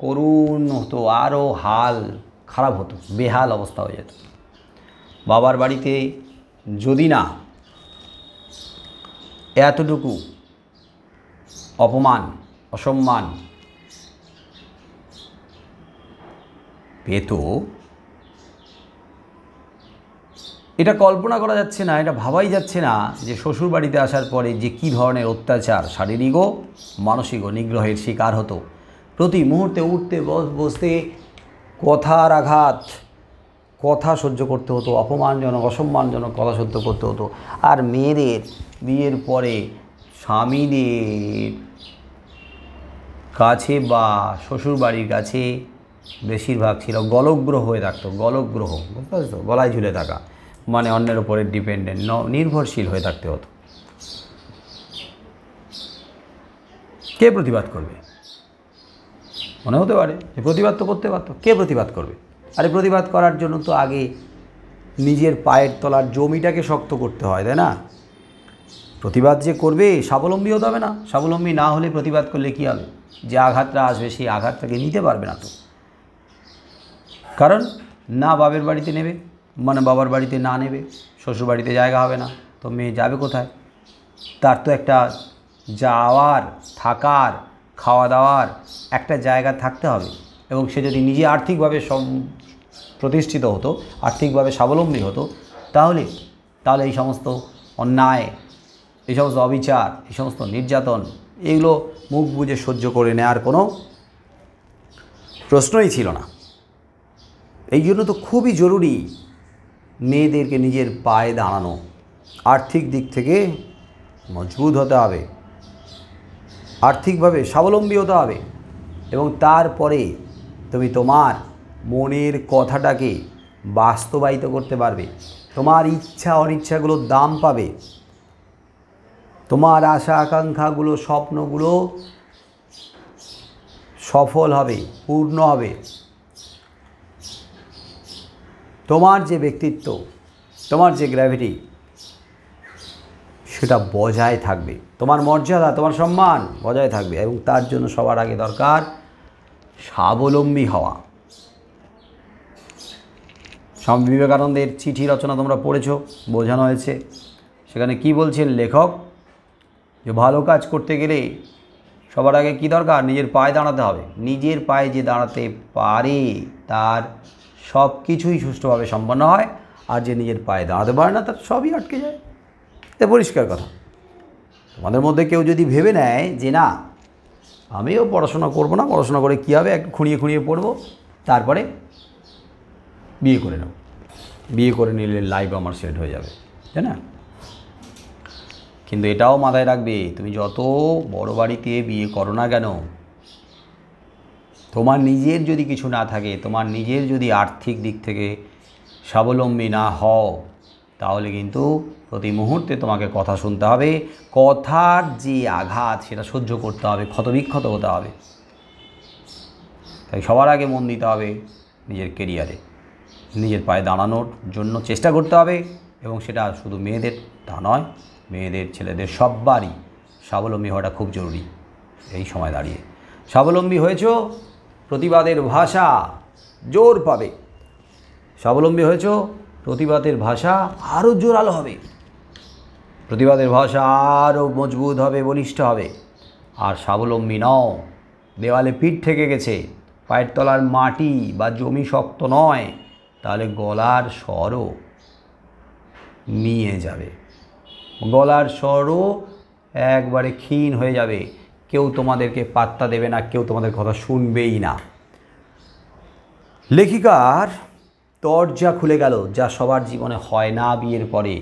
করুণ হতো, আরও হাল খারাপ হতো, বেহাল অবস্থা হয়ে যেত। বাবার বাড়িতে যদি না এতটুকু অপমান অসম্মান পেত, এটা কল্পনা করা যাচ্ছে না, এটা ভাবাই যাচ্ছে না যে শ্বশুর বাড়িতে আসার পরে যে কী ধরনের অত্যাচার, শারীরিক ও মানসিক ও নিগ্রহের শিকার হতো। প্রতি মুহূর্তে উঠতে বসতে কথার আঘাত, কথা সহ্য করতে হতো, অপমানজনক অসম্মানজনক কথা সহ্য করতে হতো। আর মেয়েদের বিয়ের পরে স্বামীদের কাছে বা শ্বশুর বাড়ির কাছে বেশিরভাগ ছিল গলগ্রহ হয়ে থাকতো। গলগ্রহ, বুঝতে পারছো? গলায় ঝুলে থাকা মানে অন্যের উপরে ডিপেন্ডেন্ট, নির্ভরশীল হয়ে থাকতে হতো। কে প্রতিবাদ করবে? মনে হতে পারে যে প্রতিবাদ তো করতে পারতো, কে প্রতিবাদ করবে? আরে প্রতিবাদ করার জন্য তো আগে নিজের পায়ের তলার জমিটাকে শক্ত করতে হয়, তাই না? প্রতিবাদ যে করবে স্বাবলম্বী হতে হবে না? স্বাবলম্বী না হলে প্রতিবাদ করলে কী হবে? যে আঘাতটা আসবে সেই আঘাতটাকে নিতে পারবে না তো। কারণ না বাবার বাড়িতে নেবে, মানে বাবার বাড়িতে না নেবে, শ্বশুর বাড়িতে জায়গা হবে না, তো মেয়ে যাবে কোথায়? তার তো একটা যাওয়ার, থাকার, খাওয়া দাওয়ার একটা জায়গা থাকতে হবে। এবং সে যদি নিজে আর্থিকভাবে প্রতিষ্ঠিত হতো, আর্থিকভাবে স্বাবলম্বী হতো, তাহলে এই সমস্ত অন্যায়, এই সমস্ত অবিচার, এই সমস্ত নির্যাতন, এগুলো মুখ বুজে সহ্য করে নেওয়ার কোনো প্রশ্নই ছিল না। এই জন্য তো খুবই জরুরি মেয়েদেরকে নিজের পায়ে দাঁড়ানো, আর্থিক দিক থেকে মজবুত হতে হবে, আর্থিকভাবে স্বাবলম্বী হতে হবে, এবং তারপরে তুমি তোমার মনের কথাটাকে বাস্তবায়িত করতে পারবে, তোমার ইচ্ছা অনিচ্ছাগুলোর দাম পাবে, তোমার আশা আকাঙ্ক্ষাগুলো, স্বপ্নগুলো সফল হবে, পূর্ণ হবে। তোমার যে ব্যক্তিত্ব, তোমার যে গ্র্যাভিটি, সেটা বজায় থাকবে, তোমার মর্যাদা, তোমার সম্মান বজায় থাকবে। এবং তার জন্য সবার আগে দরকার স্বাবলম্বী হওয়া। স্বামী বিবেকানন্দের চিঠি রচনা তোমরা পড়েছো, বোঝানো হয়েছে। সেখানে কি বলছেন লেখক? যে ভালো কাজ করতে গেলে সবার আগে কি দরকার? নিজের পায়ে দাঁড়াতে হবে। নিজের পায়ে যে দাঁড়াতে পারে তার সব কিছুই সুষ্ঠুভাবে সম্পন্ন হয়, আর যে নিজের পায়ে দাঁড়াতে পারে না তার সবই আটকে যায়। এ পরিষ্কার কথা। তোমাদের মধ্যে কেউ যদি ভেবে নেয় যে না আমিও পড়াশোনা করব না, পড়াশোনা করে কী হবে, একটু খুঁড়িয়ে খুঁড়িয়ে পড়বো, তারপরে বিয়ে করে নাও, বিয়ে করে নিলে লাইফ আমার সেট হয়ে যাবে, তাই না? কিন্তু এটাও মাথায় রাখবে, তুমি যত বড় বাড়িতে বিয়ে করো না কেন, তোমার নিজের যদি কিছু না থাকে, তোমার নিজের যদি আর্থিক দিক থেকে স্বাবলম্বী না হও, তাহলে কিন্তু প্রতি মুহূর্তে তোমাকে কথা শুনতে হবে, কথার যে আঘাত সেটা সহ্য করতে হবে, ক্ষতবিক্ষত হতে হবে। তাই সবার আগে মন দিতে হবে নিজের কেরিয়ারে, নিজের পায়ে দাঁড়ানোর জন্য চেষ্টা করতে হবে। এবং সেটা শুধু মেয়েদের তা নয়, মেয়েদের, ছেলেদের সবারই স্বাবলম্বী হওয়াটা খুব জরুরি। এই সময় দাঁড়িয়ে স্বাবলম্বী হয়েছো, প্রতিবাদের ভাষা জোর পাবে। স্বাবলম্বী হয়েছো, প্রতিবাদের ভাষা আরও জোরালো হবে, প্রতিবাদের ভাষা আরও মজবুত হবে, বলিষ্ঠ হবে। আর স্বাবলম্বী নও, দেওয়ালে পিঠ ঠেকে গেছে, পায়ের তলার মাটি বা জমি শক্ত নয়, তাহলে গলার স্বরও নিয়ে যাবে, গলার স্বরও একবারে ক্ষীণ হয়ে যাবে, কেউ তোমাদেরকে পাত্তা দেবে না, কেউ তোমাদের কথা শুনবেই না। লেখিকার দরজা খুলে গেল, যা সবার জীবনে হয় না বিয়ের পরে।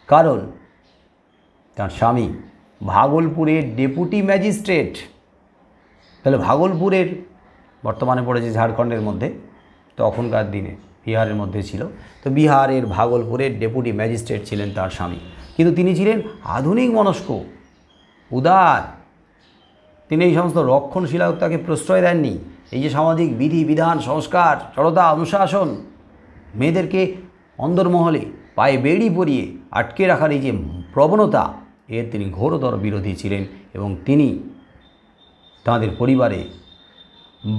কারণ তার স্বামী ভাগলপুরের ডেপুটি ম্যাজিস্ট্রেট। তাহলে ভাগলপুরের, বর্তমানে পড়েছে ঝাড়খণ্ডের মধ্যে, তখনকার দিনে বিহারের মধ্যে ছিল, তো বিহারের ভাগলপুরের ডেপুটি ম্যাজিস্ট্রেট ছিলেন তার স্বামী। কিন্তু তিনি ছিলেন আধুনিক মনস্ক, উদার। তিনি এই সমস্ত রক্ষণশীলতাকে প্রশ্রয় দেননি। এই যে সামাজিক বিধি বিধান, সংস্কার, জড়তা, অনুশাসন, মেয়েদেরকে অন্দরমহলে পায়ে বেড়ি পরিয়ে আটকে রাখার এই যে প্রবণতা, এর তিনি ঘোরতর বিরোধী ছিলেন। এবং তিনি তাঁদের পরিবারে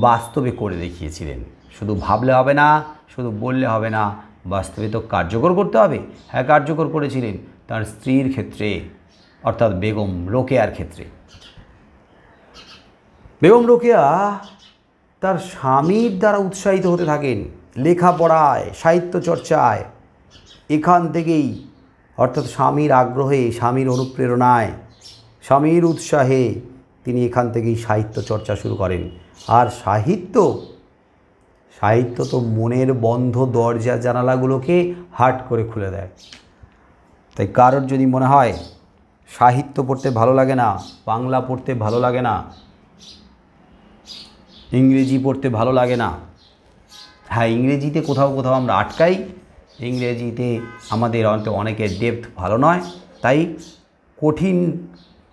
বাস্তবে করে দেখিয়েছিলেন। শুধু ভাবলে হবে না, শুধু বললে হবে না, বাস্তবে তো কার্যকর করতে হবে। হ্যাঁ, কার্যকর করেছিলেন তার স্ত্রীর ক্ষেত্রে, অর্থাৎ বেগম রোকেয়ার ক্ষেত্রে। বেগম রোকেয়া তার স্বামীর দ্বারা উৎসাহিত হতে থাকেন লেখাপড়ায়, সাহিত্য চর্চায়। এখান থেকেই, অর্থাৎ স্বামীর আগ্রহে, স্বামীর অনুপ্রেরণায়, স্বামীর উৎসাহে তিনি এখান থেকেই সাহিত্য চর্চা শুরু করেন। আর সাহিত্য তো মনের বন্ধ দরজা জানালাগুলোকে হাট করে খুলে দেয়। তাই কারোর যদি মনে হয় সাহিত্য পড়তে ভালো লাগে না, বাংলা পড়তে ভালো লাগে না, ইংরেজি পড়তে ভালো লাগে না, হ্যাঁ, ইংরেজিতে কোথাও কোথাও আমরা আটকাই, ইংরেজিতে আমাদের অনেকের ডেপথ ভালো নয়, তাই কঠিন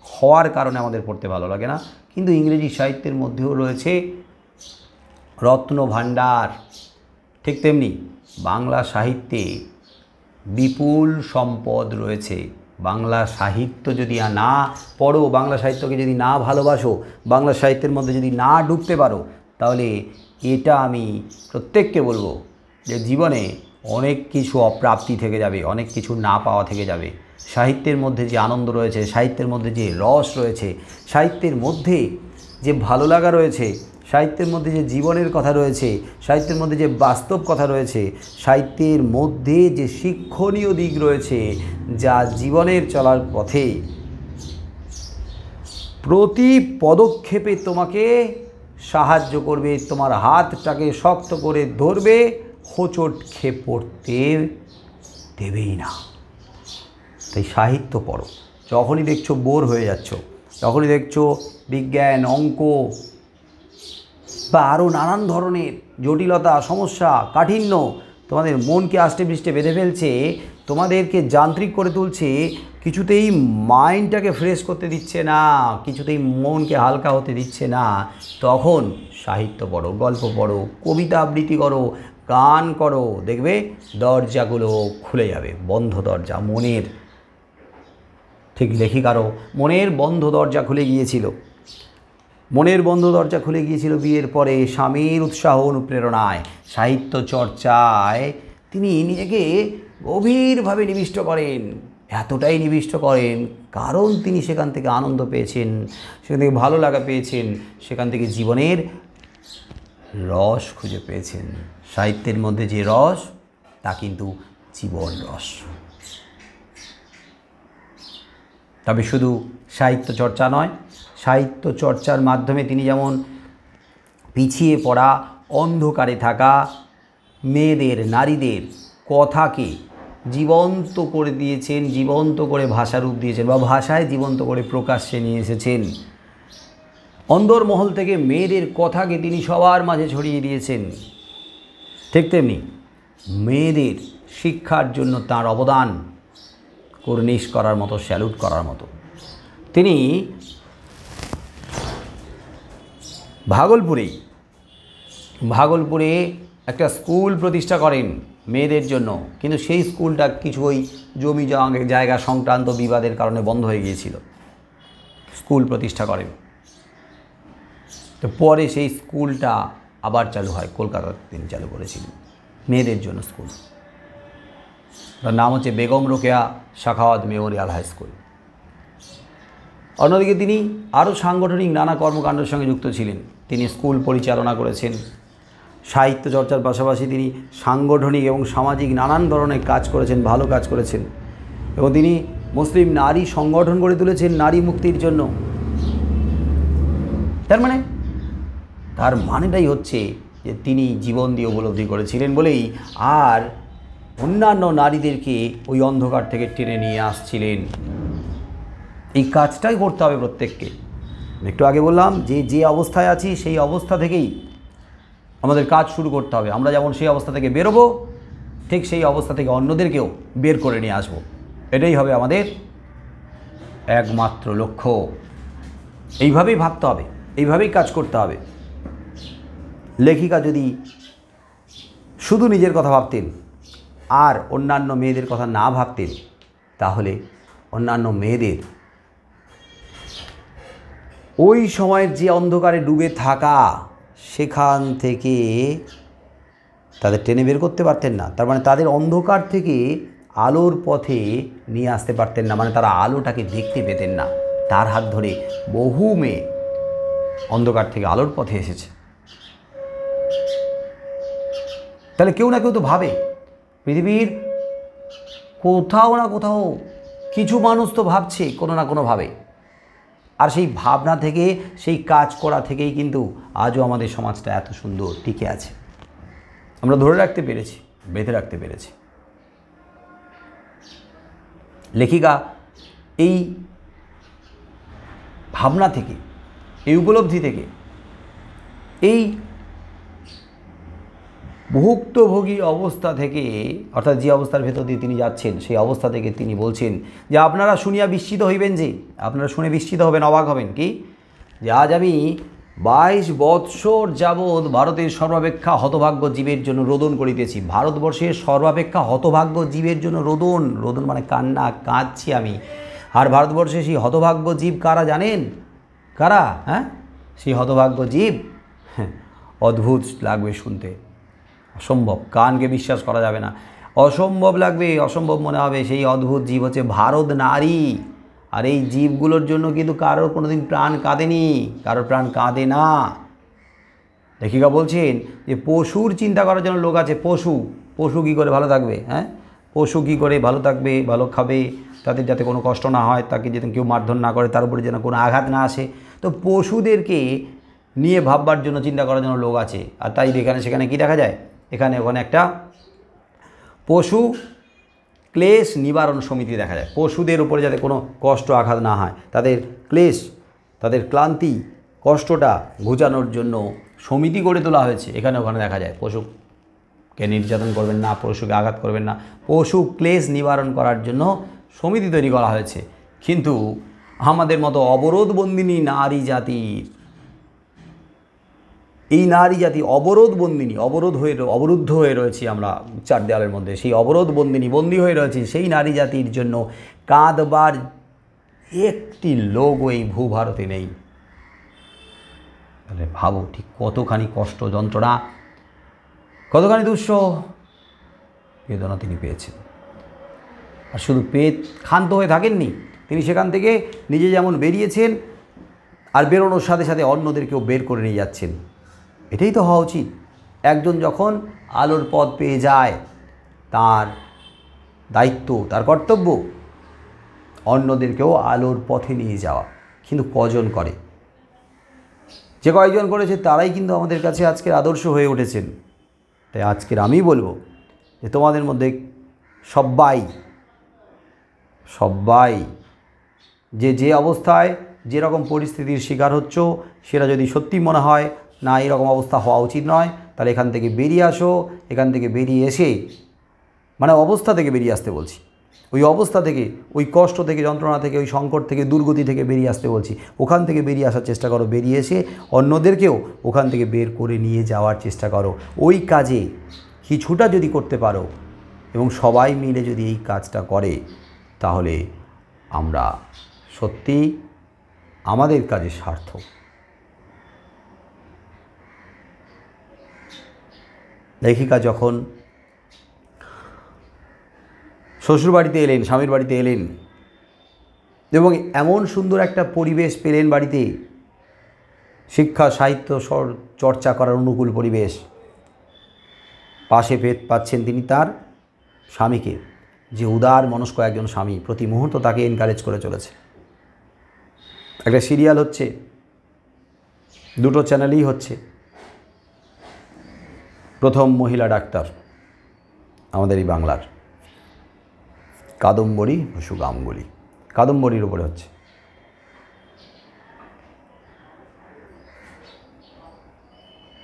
হওয়ার কারণে আমাদের পড়তে ভালো লাগে না। কিন্তু ইংরেজি সাহিত্যের মধ্যেও রয়েছে রত্ন ভাণ্ডার। ঠিক তেমনি বাংলা সাহিত্যে বিপুল সম্পদ রয়েছে। বাংলা সাহিত্য যদি না পড়ো, বাংলা সাহিত্যকে যদি না ভালোবাসো, বাংলা সাহিত্যের মধ্যে যদি না ঢুকতে পারো, তাহলে এটা আমি প্রত্যেককে বলবো যে জীবনে অনেক কিছু অপ্রাপ্তি থেকে যাবে, অনেক কিছু না পাওয়া থেকে যাবে। সাহিত্যের মধ্যে যে আনন্দ রয়েছে, সাহিত্যের মধ্যে যে রস রয়েছে, সাহিত্যের মধ্যে যে ভালো লাগা রয়েছে, সাহিত্যের মধ্যে যে জীবনের কথা রয়েছে, সাহিত্যের মধ্যে যে বাস্তব কথা রয়েছে, সাহিত্যের মধ্যে যে শিক্ষণীয় দিক রয়েছে, যা জীবনের চলার পথে প্রতি পদক্ষেপে তোমাকে সাহায্য করবে, তোমার হাতটাকে শক্ত করে ধরবে, হোঁচট খেয়ে পড়তে দেবেই না। তাই সাহিত্য পড়ো। যখনই দেখছো বোর হয়ে যাচ্ছ, যখনই দেখছো বিজ্ঞান, অঙ্ক বা আরও নানান ধরনের জটিলতা, সমস্যা, কাঠিন্য তোমাদের মনকে আষ্টে পৃষ্ঠে বেঁধে ফেলছে, তোমাদেরকে যান্ত্রিক করে তুলছে, কিছুতেই মাইন্ডটাকে ফ্রেশ করতে দিচ্ছে না, কিছুতেই মনকে হালকা হতে দিচ্ছে না, তখন সাহিত্য পড়ো, গল্প পড়ো, কবিতা আবৃত্তি করো, গান করো, দেখবে দরজাগুলো খুলে যাবে। বন্ধ দরজা মনের, ঠিক লেখিকারও মনের বন্ধ দরজা খুলে গিয়েছিল। মনের বন্ধ দরজা খুলে গিয়েছিল বিয়ের পরে স্বামীর উৎসাহ অনুপ্রেরণায়। সাহিত্য চর্চায় তিনি নিজেকে গভীরভাবে নিবিষ্ট করেন, এতটাই নিবিষ্ট করেন কারণ তিনি সেখান থেকে আনন্দ পেয়েছেন, সেখান থেকে ভালো লাগা পেয়েছেন, সেখান থেকে জীবনের রস খুঁজে পেয়েছেন। সাহিত্যের মধ্যে যে রস, তা কিন্তু জীবন রস। তবে শুধু সাহিত্য চর্চা নয়, সাহিত্য চর্চার মাধ্যমে তিনি যেমন পিছিয়ে পড়া, অন্ধকারে থাকা মেয়েদের, নারীদের কথাকে জীবন্ত করে দিয়েছেন, জীবন্ত করে ভাষারূপ দিয়েছেন বা ভাষায় জীবন্ত করে প্রকাশ্যে নিয়ে এসেছেন। অন্দরমহল থেকে মেয়েদের কথাকে তিনি সবার মাঝে ছড়িয়ে দিয়েছেন। ঠিক তেমনি মেয়েদের শিক্ষার জন্য তার অবদান কর্নিশ করার মতো, স্যালুট করার মতো। তিনি ভাগলপুরে একটা স্কুল প্রতিষ্ঠা করেন মেয়েদের জন্য, কিন্তু সেই স্কুলটা কিছু ওই জমি জায়গা সংক্রান্ত বিবাদের কারণে বন্ধ হয়ে গিয়েছিল। স্কুল প্রতিষ্ঠা করেন, তো পরে সেই স্কুলটা আবার চালু হয়। কলকাতাতে তিনি চালু করেছিলেন মেয়েদের জন্য স্কুল, তার নাম হচ্ছে Begum Rokeya Sakhawat memorial high school. অন্যদিকে তিনি আরও সাংগঠনিক নানা কর্মকাণ্ডের সঙ্গে যুক্ত ছিলেন। তিনি স্কুল পরিচালনা করেছেন, সাহিত্য চর্চার পাশাপাশি তিনি সাংগঠনিক এবং সামাজিক নানান ধরনের কাজ করেছেন, ভালো কাজ করেছেন এবং তিনি মুসলিম নারী সংগঠন গড়ে তুলেছেন নারী মুক্তির জন্য। তার মানেটাই হচ্ছে যে তিনি জীবন দিয়ে উপলব্ধি করেছিলেন বলেই আর অন্যান্য নারীদেরকে ওই অন্ধকার থেকে টেনে নিয়ে আসছিলেন। এই কাজটাই করতে হবে প্রত্যেককে। একটু আগে বললাম যে অবস্থায় আছি সেই অবস্থা থেকেই আমাদের কাজ শুরু করতে হবে। আমরা যেমন সেই অবস্থা থেকে বেরোবো, ঠিক সেই অবস্থা থেকে অন্যদেরকেও বের করে নিয়ে আসবো। এটাই হবে আমাদের একমাত্র লক্ষ্য। এইভাবেই ভাবতে হবে, এইভাবেই কাজ করতে হবে। লেখিকা যদি শুধু নিজের কথা ভাবতেন আর অন্যান্য মেয়েদের কথা না ভাবতেন, তাহলে অন্যান্য মেয়েদের ওই সময়ের যে অন্ধকারে ডুবে থাকা, সেখান থেকে তাদের টেনে বের করতে পারতেন না। তার মানে তাদের অন্ধকার থেকে আলোর পথে নিয়ে আসতে পারতেন না, মানে তারা আলোটাকে দেখতে পেতেন না। তার হাত ধরে বহু মেয়ে অন্ধকার থেকে আলোর পথে এসেছে। তাহলে কেউ না কেউ তো ভাবে, পৃথিবীর কোথাও না কোথাও কিছু মানুষ তো ভাবছে কোনো না কোনোভাবে। আর সেই ভাবনা থেকে, সেই কাজ করা থেকেই কিন্তু আজও আমাদের সমাজটা এত সুন্দর টিকে আছে। আমরা ধরে রাখতে পেরেছি, বেঁধে রাখতে পেরেছি। লেখিকা এই ভাবনা থেকে, এই উপলব্ধি থেকে, এই ভুক্তভোগী অবস্থা থেকে, অর্থাৎ যে অবস্থার ভেতর দিয়ে তিনি যাচ্ছেন সেই অবস্থা থেকে তিনি বলছেন যে আপনারা শুনিয়া বিস্মিত হইবেন, যে আপনারা শুনে বিস্মিত হবেন, অবাক হবেন কি, যে আজ আমি 22 বৎসর যাবৎ ভারতের সর্বাপেক্ষা হতভাগ্য জীবের জন্য রোদন করিতেছি। ভারতবর্ষের সর্বাপেক্ষা হতভাগ্য জীবের জন্য রোদন, রোদন মানে কান্না, কাঁদছি আমি। আর ভারতবর্ষে সেই হতভাগ্য জীব কারা জানেন? কারা? হ্যাঁ, সেই হতভাগ্য জীব, অদ্ভুত লাগবে শুনতে, অসম্ভব, কানকে বিশ্বাস করা যাবে না, অসম্ভব লাগবে, অসম্ভব মনে হবে। সেই অদ্ভুত জীব হচ্ছে ভারত নারী। আর এই জীবগুলোর জন্য কিন্তু কারোর কোনো দিন প্রাণ কাঁদেনি, কারোর প্রাণ কাঁদে না। লেখিকা বলছেন যে পশুর চিন্তা করার জন্য লোক আছে। পশু কী করে ভালো থাকবে? হ্যাঁ, পশু কী করে ভালো থাকবে, ভালো খাবে, তাদের যাতে কোনো কষ্ট না হয়, তাকে যাতে কেউ মারধর না করে, তার উপরে যেন কোনো আঘাত না আসে। তো পশুদেরকে নিয়ে ভাববার জন্য, চিন্তা করার জন্য লোক আছে। আর তাই এখানে সেখানে কী দেখা যায়, এখানে ওখানে একটা পশু ক্লেশ নিবারণ সমিতি দেখা যায়। পশুদের উপরে যাতে কোনো কষ্ট আঘাত না হয়, তাদের ক্লেশ, তাদের ক্লান্তি, কষ্টটা ঘুচানোর জন্য সমিতি গড়ে তোলা হয়েছে। এখানে ওখানে দেখা যায় পশুকে নির্যাতন করবেন না, পশুকে আঘাত করবেন না, পশু ক্লেশ নিবারণ করার জন্য সমিতি তৈরি করা হয়েছে। কিন্তু আমাদের মতো অবরোধবন্দিনী নারী জাতির, এই নারী জাতি অবরোধবন্দিনী, অবরুদ্ধ হয়ে রয়েছি আমরা চার দেওয়ালের মধ্যে। সেই অবরোধবন্দিনী, বন্দী হয়ে রয়েছি। সেই নারী জাতির জন্য কাঁদবার একটি লোক এই ভূভারতে নেই। তাহলে ভাবো ঠিক কতখানি কষ্ট, যন্ত্রণা, কতখানি দুঃসহ বেদনা তিনি পেয়েছেন। আর শুধু ক্ষান্ত হয়ে থাকেননি, তিনি সেখান থেকে নিজে যেমন বেরিয়েছেন, আর বেরোনোর সাথে সাথে অন্যদেরকেও বের করে নিয়ে যাচ্ছেন। এটাই তো হওয়া উচিত। একজন যখন আলোর পথ পেয়ে যায়, তার দায়িত্ব, তার কর্তব্য অন্যদেরকেও আলোর পথে নিয়ে যাওয়া। কিন্তু কজন করে? যে কয়েকজন করেছে তারাই কিন্তু আমাদের কাছে আজকের আদর্শ হয়ে উঠেছেন। তাই আজকের আমি বলবো যে তোমাদের মধ্যে সবাই যে অবস্থায়, যেরকম পরিস্থিতির শিকার হচ্ছ, সেটা যদি সত্যি মনে হয় না এরকম অবস্থা হওয়া উচিত নয়, তাহলে এখান থেকে বেরিয়ে আসো। এখান থেকে বেরিয়ে এসে, মানে অবস্থা থেকে বেরিয়ে আসতে বলছি, ওই অবস্থা থেকে, ওই কষ্ট থেকে, যন্ত্রণা থেকে, ওই সংকট থেকে, দুর্গতি থেকে বেরিয়ে আসতে বলছি। ওখান থেকে বেরিয়ে আসার চেষ্টা করো। বেরিয়ে এসে অন্যদেরকেও ওখান থেকে বের করে নিয়ে যাওয়ার চেষ্টা করো। ওই কাজে কিছুটা যদি করতে পারো এবং সবাই মিলে যদি এই কাজটা করে, তাহলে আমরা সত্যি আমাদের কাজে সার্থক। লেখিকা যখন শ্বশুরবাড়িতে এলেন, স্বামীর বাড়িতে এলেন এবং এমন সুন্দর একটা পরিবেশ পেলেন বাড়িতে, শিক্ষা সাহিত্য চর্চা করার অনুকূল পরিবেশ, পাশে পাচ্ছেন তিনি তার স্বামীকে, যে উদার মনস্ক একজন স্বামী প্রতি মুহূর্ত তাকে এনকারেজ করে চলেছে। একটা সিরিয়াল হচ্ছে, দুটো চ্যানেলেই হচ্ছে। প্রথম মহিলা ডাক্তার আমাদের এই বাংলার, কাদম্বরী বসু গাঙ্গুলি, কাদম্বরীর উপরে হচ্ছে।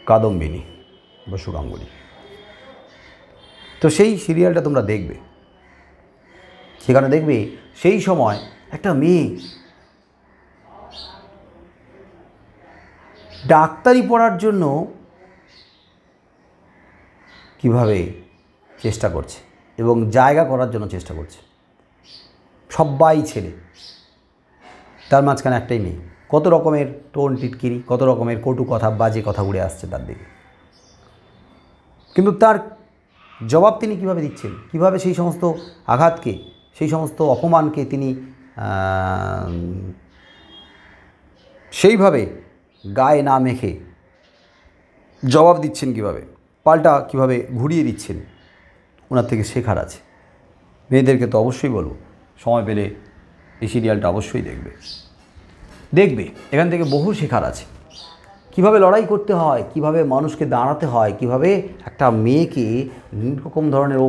কাদম্বিনী বসু গাঙ্গুলি। তো সেই সিরিয়ালটা তোমরা দেখবে, সেখানে দেখবে সেই সময় একটা মেয়ে ডাক্তারি পড়ার জন্য কিভাবে চেষ্টা করছে এবং জায়গা করার জন্য চেষ্টা করছে। সবাই ছেলে, তার মাঝখানে একটাই মেয়ে। কত রকমের টোন টিটকিরি, কত রকমের কটু কথা, বাজে কথা উড়ে আসছে তার দিকে, কিন্তু তার জবাব তিনি কিভাবে দিচ্ছেন, কিভাবে সেই সমস্ত আঘাতকে, সেই সমস্ত অপমানকে তিনি সেইভাবে গায়ে না মেখে জবাব দিচ্ছেন, কিভাবে পাল্টা কিভাবে ঘুরিয়ে দিচ্ছেন, ওনার থেকে শেখার আছে। মেয়েদেরকে তো অবশ্যই বলবো, সময় পেলে এই সিরিয়ালটা অবশ্যই দেখবে। এখান থেকে বহু শেখার আছে। কিভাবে লড়াই করতে হয়, কিভাবে মানুষকে দাঁড়াতে হয়, কিভাবে একটা মেয়েকে রকম ধরনের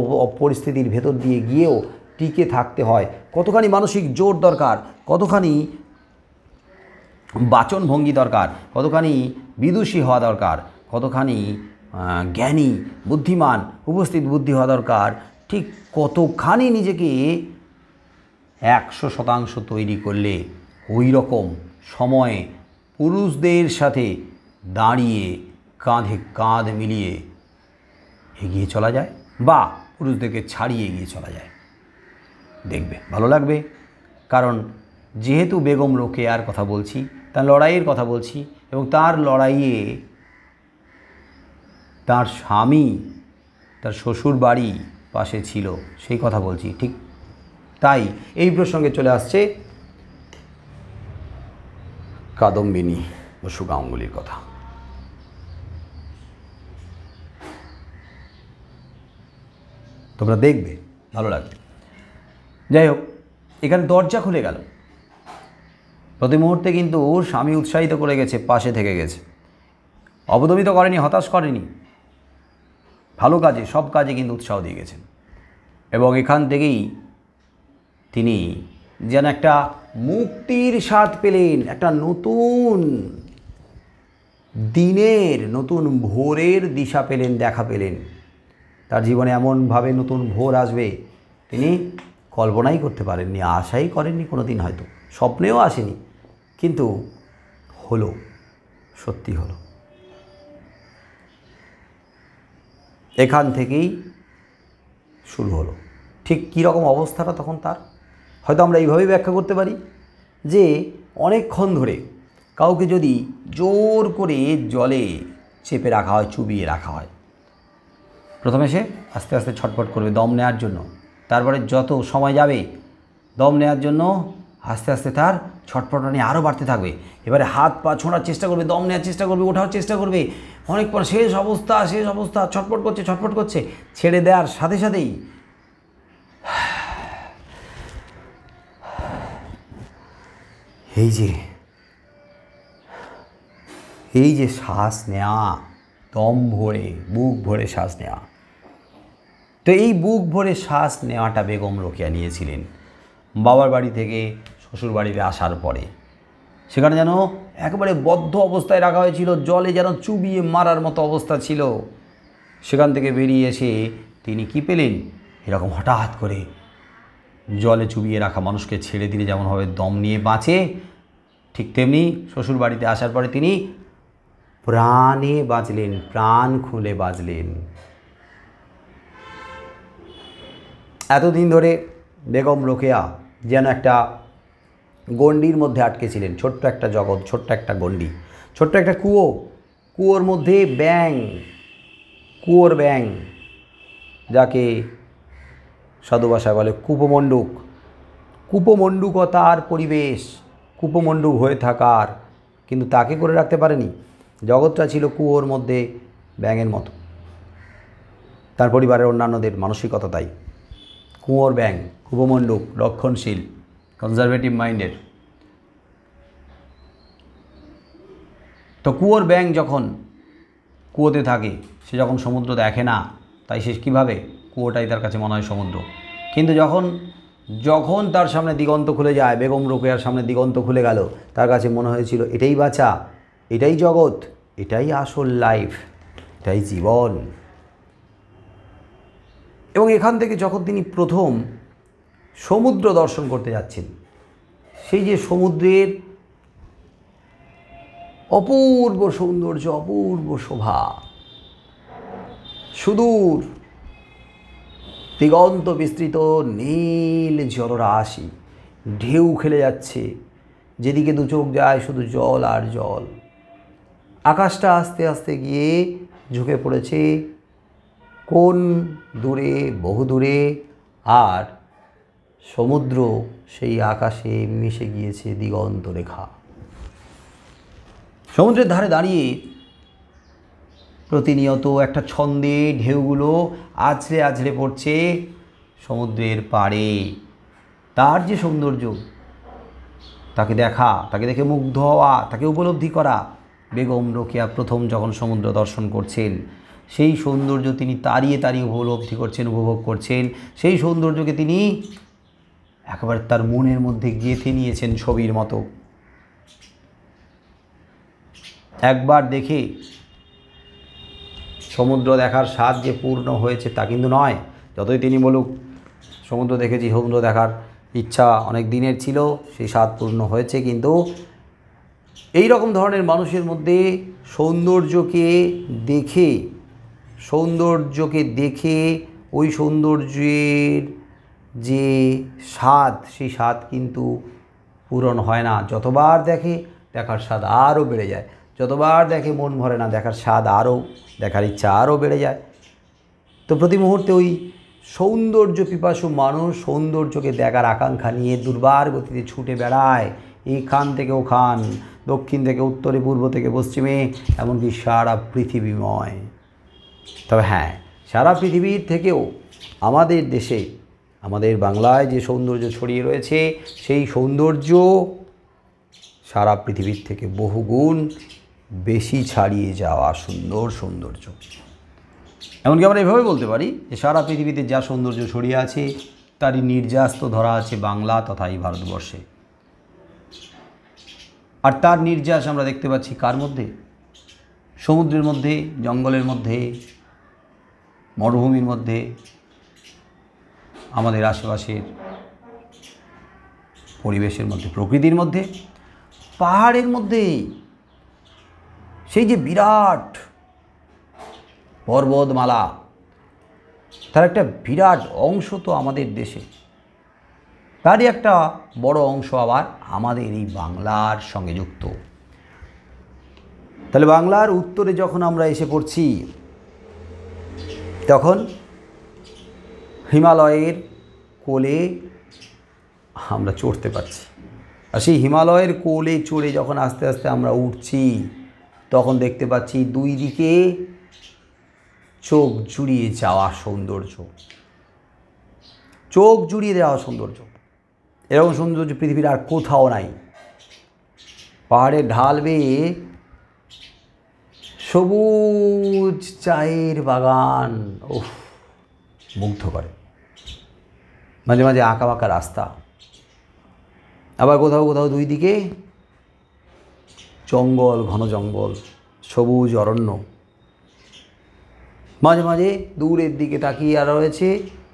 পরিস্থিতির ভেতর দিয়ে গিয়েও টিকে থাকতে হয়, কতখানি মানসিক জোর দরকার, কতখানি বাচনভঙ্গি দরকার, কতখানি বিদুষী হওয়া দরকার, কতখানি জ্ঞানী বুদ্ধিমান উপস্থিত বুদ্ধি হওয়া দরকার, ঠিক কতখানি নিজেকে 100% তৈরি করলে ওই রকম সময়ে পুরুষদের সাথে দাঁড়িয়ে কাঁধে কাঁধ মিলিয়ে এগিয়ে চলা যায় বা পুরুষদেরকে ছাড়িয়ে এগিয়ে চলা যায়। দেখবে ভালো লাগবে। কারণ যেহেতু বেগম রোকেয়ার কথা বলছি, তার লড়াইয়ের কথা বলছি, এবং তার লড়াইয়ে তার স্বামী, তার শ্বশুর বাড়ি পাশে ছিল, সেই কথা বলছি। ঠিক তাই এই প্রসঙ্গে চলে আসছে কাদম্বিনী বসু গাঙ্গুলির কথা। তোমরা দেখবে, ভালো লাগবে। যাই হোক, এখানে দরজা খুলে গেল। প্রতি মুহূর্তে কিন্তু স্বামী উৎসাহিত করে গেছে, পাশে থেকে গেছে, অবদমিত করেনি, হতাশ করেনি, ভালো কাজে, সব কাজে কিন্তু উৎসাহ দিয়ে গেছেন। এবং এখান থেকেই তিনি যেন একটা মুক্তির স্বাদ পেলেন, একটা নতুন দিনের, নতুন ভোরের দিশা পেলেন, দেখা পেলেন। তার জীবনে এমনভাবে নতুন ভোর আসবে তিনি কল্পনাই করতে পারেননি, আশাই করেননি কোনো দিন, হয়তো স্বপ্নেও আসেনি, কিন্তু হলো, সত্যি হলো। এখান থেকেই শুরু হলো। ঠিক কী রকম অবস্থাটা তখন তার, হয়তো আমরা এইভাবেই ব্যাখ্যা করতে পারি যে অনেকক্ষণ ধরে কাউকে যদি জোর করে জলে চেপে রাখা হয়, চুবিয়ে রাখা হয়, প্রথমে সে আস্তে আস্তে ছটফট করবে দম নেওয়ার জন্য, তারপরে যত সময় যাবে দম নেওয়ার জন্য আস্তে আস্তে তার ছটফটানি আরও বাড়তে থাকবে। এবারে হাত পা ছোঁড়ার চেষ্টা করবে, দম নেওয়ার চেষ্টা করবে, ওঠার চেষ্টা করবে, অনেক পর শেষ অবস্থা ছটফট করছে, ছেড়ে দেওয়ার সাথে সাথেই এই যে শ্বাস নেওয়া, দম ভরে, বুক ভরে শ্বাস নেওয়া, তো এই বুক ভরে শ্বাস নেওয়াটা বেগম রোকেয়া নিয়েছিলেন বাবার বাড়ি থেকে শ্বশুর বাড়িতে আসার পরে। সেখানে যেন একেবারে বদ্ধ অবস্থায় রাখা হয়েছিল, জলে যেন চুবিয়ে মারার মতো অবস্থা ছিল। সেখান থেকে বেরিয়ে এসে তিনি কি পেলেন, এরকম হঠাৎ করে জলে চুবিয়ে রাখা মানুষকে ছেড়ে দিলে যেমনভাবে দম নিয়ে বাঁচে, ঠিক তেমনি শ্বশুর বাড়িতে আসার পরে তিনি প্রাণে বাঁচলেন, প্রাণ খুলে বাঁচলেন। এতদিন ধরে বেগম রোকেয়া যেন একটা গণ্ডির মধ্যে আটকে ছিলেন, ছোট্ট একটা জগৎ, ছোট্ট একটা গণ্ডি, ছোট্ট একটা কুয়োর মধ্যে কুয়োর ব্যাং, যাকে সাধু ভাষায় বলে কূপমণ্ডুকতার পরিবেশ, কূপমণ্ডুক হয়ে থাকার, কিন্তু তাকে করে রাখতে পারেনি। জগৎটা ছিল কুয়োর মধ্যে ব্যাঙের মতো। তার পরিবারের অন্যান্যদের মানসিকতা তাই। কুঁয়োর ব্যাঙ, কুপমণ্ডুক, রক্ষণশীল, কনজারভেটিভ মাইন্ডের। তো কুয়োর ব্যাঙ যখন কুয়োতে থাকে, সে যখন সমুদ্র দেখে না, তাই সে কীভাবে, কুয়োটাই তার কাছে মনে হয় সমুদ্র। কিন্তু যখন তার সামনে দিগন্ত খুলে যায়, বেগম রোকেয়ার সামনে দিগন্ত খুলে গেল, তার কাছে মনে হয়েছিল এটাই বাঁচা, এটাই জগৎ, এটাই আসল লাইফ, এটাই জীবন। এবং এখান থেকে যখন তিনি প্রথম সমুদ্র দর্শন করতে যাচ্ছেন, সেই যে সমুদ্রের অপূর্ব সৌন্দর্য, অপূর্ব শোভা, সুদূর দিগন্ত বিস্তৃত নীল জলরাশি, ঢেউ খেলে যাচ্ছে, যেদিকে দু চোখ যায় শুধু জল আর জল। আকাশটা আস্তে আস্তে গিয়ে ঝুঁকে পড়েছে কোন দূরে, বহু দূরে, আর সমুদ্র সেই আকাশে মিশে গিয়েছে দিগন্ত রেখা। সমুদ্রের ধারে দাঁড়িয়ে প্রতিনিয়ত একটা ছন্দে ঢেউগুলো আছড়ে আছড়ে পড়ছে সমুদ্রের পাড়ে। তার যে সৌন্দর্য, তাকে দেখা, তাকে দেখে মুগ্ধ হওয়া, তাকে উপলব্ধি করা। বেগম রোকেয়া প্রথম যখন সমুদ্র দর্শন করছেন, সেই সৌন্দর্য তিনি তাড়িয়ে তাড়িয়ে উপলব্ধি করছেন, উপভোগ করছেন। সেই সৌন্দর্যকে তিনি একেবারে তার মনের মধ্যে গেঁথে নিয়েছেন ছবির মতো। একবার দেখে সমুদ্র দেখার স্বাদ যে পূর্ণ হয়েছে তা কিন্তু নয়। যতই তিনি বলুক সমুদ্র দেখেছি, সমুদ্র দেখার ইচ্ছা অনেক দিনের ছিল, সেই স্বাদ পূর্ণ হয়েছে, কিন্তু এই রকম ধরনের মানুষের মধ্যে সৌন্দর্যকে দেখে ওই সৌন্দর্যের যে স্বাদ, সেই স্বাদ কিন্তু পূরণ হয় না। যতবার দেখে, দেখার স্বাদ আরও বেড়ে যায়। যতবার দেখে মন ভরে না, দেখার স্বাদ আরও, দেখার ইচ্ছা আরও বেড়ে যায়। তো প্রতি মুহূর্তে ওই সৌন্দর্য পিপাসু মানুষ সৌন্দর্যকে দেখার আকাঙ্ক্ষা নিয়ে দুর্বার গতিতে ছুটে বেড়ায়, এখান থেকে ওখান, দক্ষিণ থেকে উত্তরে, পূর্ব থেকে পশ্চিমে, এমনকি সারা পৃথিবীময়। তবে হ্যাঁ, সারা পৃথিবীর থেকেও আমাদের দেশে, আমাদের বাংলায় যে সৌন্দর্য ছড়িয়ে রয়েছে, সেই সৌন্দর্য সারা পৃথিবীর থেকে বহুগুণ বেশি ছাড়িয়ে যাওয়া সুন্দর সৌন্দর্য। এমনকি আমরা এভাবে বলতে পারি যে সারা পৃথিবীতে যা সৌন্দর্য ছড়িয়ে আছে, তারই নির্যাস ধরা আছে বাংলা তথা এই ভারতবর্ষে। আর তার নির্যাস আমরা দেখতে পাচ্ছি কার মধ্যে? সমুদ্রের মধ্যে, জঙ্গলের মধ্যে, মরুভূমির মধ্যে, আমাদের আশেপাশের পরিবেশের মধ্যে, প্রকৃতির মধ্যে, পাহাড়ের মধ্যে। সেই যে বিরাট পর্বতমালা, তার একটা বিরাট অংশ তো আমাদের দেশে, তারই একটা বড় অংশ আবার আমাদের এই বাংলার সঙ্গে যুক্ত। তাহলে বাংলার উত্তরে যখন আমরা এসে পড়ছি, তখন হিমালয়ের কোলে আমরা চড়তে পারছি। আর সেই হিমালয়ের কোলে চড়ে যখন আস্তে আস্তে আমরা উঠছি, তখন দেখতে পাচ্ছি দুই দিকে চোখ জুড়িয়ে যাওয়া সৌন্দর্য, চোখ জুড়িয়ে দেওয়া সৌন্দর্য। এরকম সৌন্দর্য পৃথিবীর আর কোথাও নাই। পাহাড়ের ঢাল বেয়ে সবুজ চায়ের বাগান, উফ, মুগ্ধ করে। মাঝে মাঝে আঁকা বাঁকা রাস্তা, আবার কোথাও কোথাও দুই দিকে জঙ্গল, ঘন জঙ্গল, সবুজ অরণ্য। মাঝে মাঝে দূরের দিকে তাকিয়ে আর রয়েছে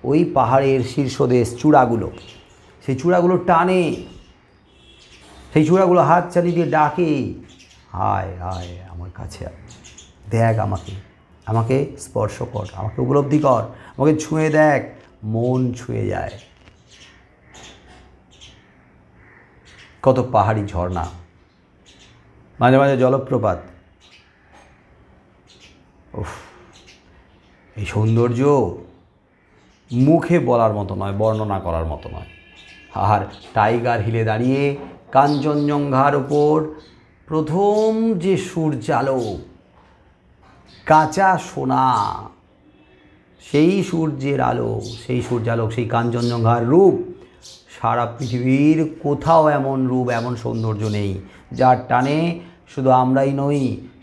ওই পাহাড়ের শীর্ষদেশ, চূড়াগুলো। সেই চূড়াগুলো টানে, সেই চূড়াগুলো হাত চালিয়ে দিয়ে ডাকে, হায় হায় আমার কাছে দেখ, আমাকে স্পর্শ কর, আমাকে উপলব্ধি কর, আমাকে ছুঁয়ে দেখ। মন ছুঁয়ে যায়। কত পাহাড়ি ঝর্ণা, মাঝে মাঝে জলপ্রপাত। উফ, এই সৌন্দর্য মুখে বলার মতো নয়, বর্ণনা করার মতো নয়। আর টাইগার হিলে দাঁড়িয়ে কাঞ্চনজঙ্ঘার ওপর প্রথম যে সূর্যালো, কাঁচা সোনা, সেই সূর্যের আলো, সেই সূর্যালোক, সেই কাঞ্চনজঙ্ঘার রূপ সারা পৃথিবীর কোথাও এমন রূপ, এমন সৌন্দর্য নেই, যার টানে শুধু আমরাই নই,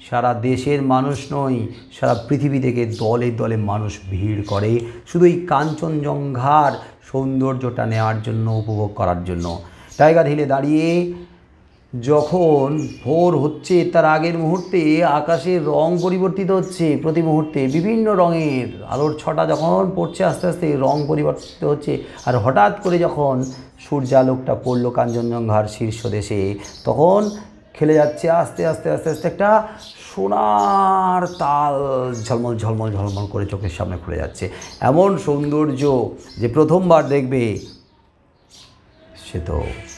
সারা দেশের মানুষ নই, সারা পৃথিবী থেকে দলে দলে মানুষ ভিড় করে শুধু এই কাঞ্চনজঙ্ঘার সৌন্দর্যটা নেওয়ার জন্য, উপভোগ করার জন্য। টাইগার হিলে দাঁড়িয়ে যখন ভোর হচ্ছে তার আগের মুহূর্তে আকাশের রং পরিবর্তিত হচ্ছে, প্রতি মুহূর্তে বিভিন্ন রঙের আলোর ছটা যখন পড়ছে, আস্তে আস্তে রং পরিবর্তিত হচ্ছে, আর হঠাৎ করে যখন সূর্যালোকটা পড়ল কাঞ্চনজঙ্ঘার শীর্ষদেশে, তখন খেলে যাচ্ছে আস্তে আস্তে আস্তে আস্তে একটা সোনার তাল, ঝলমল ঝলমল ঝলমল করে চোখের সামনে খুলে যাচ্ছে। এমন সৌন্দর্য যে প্রথমবার দেখবে সে তো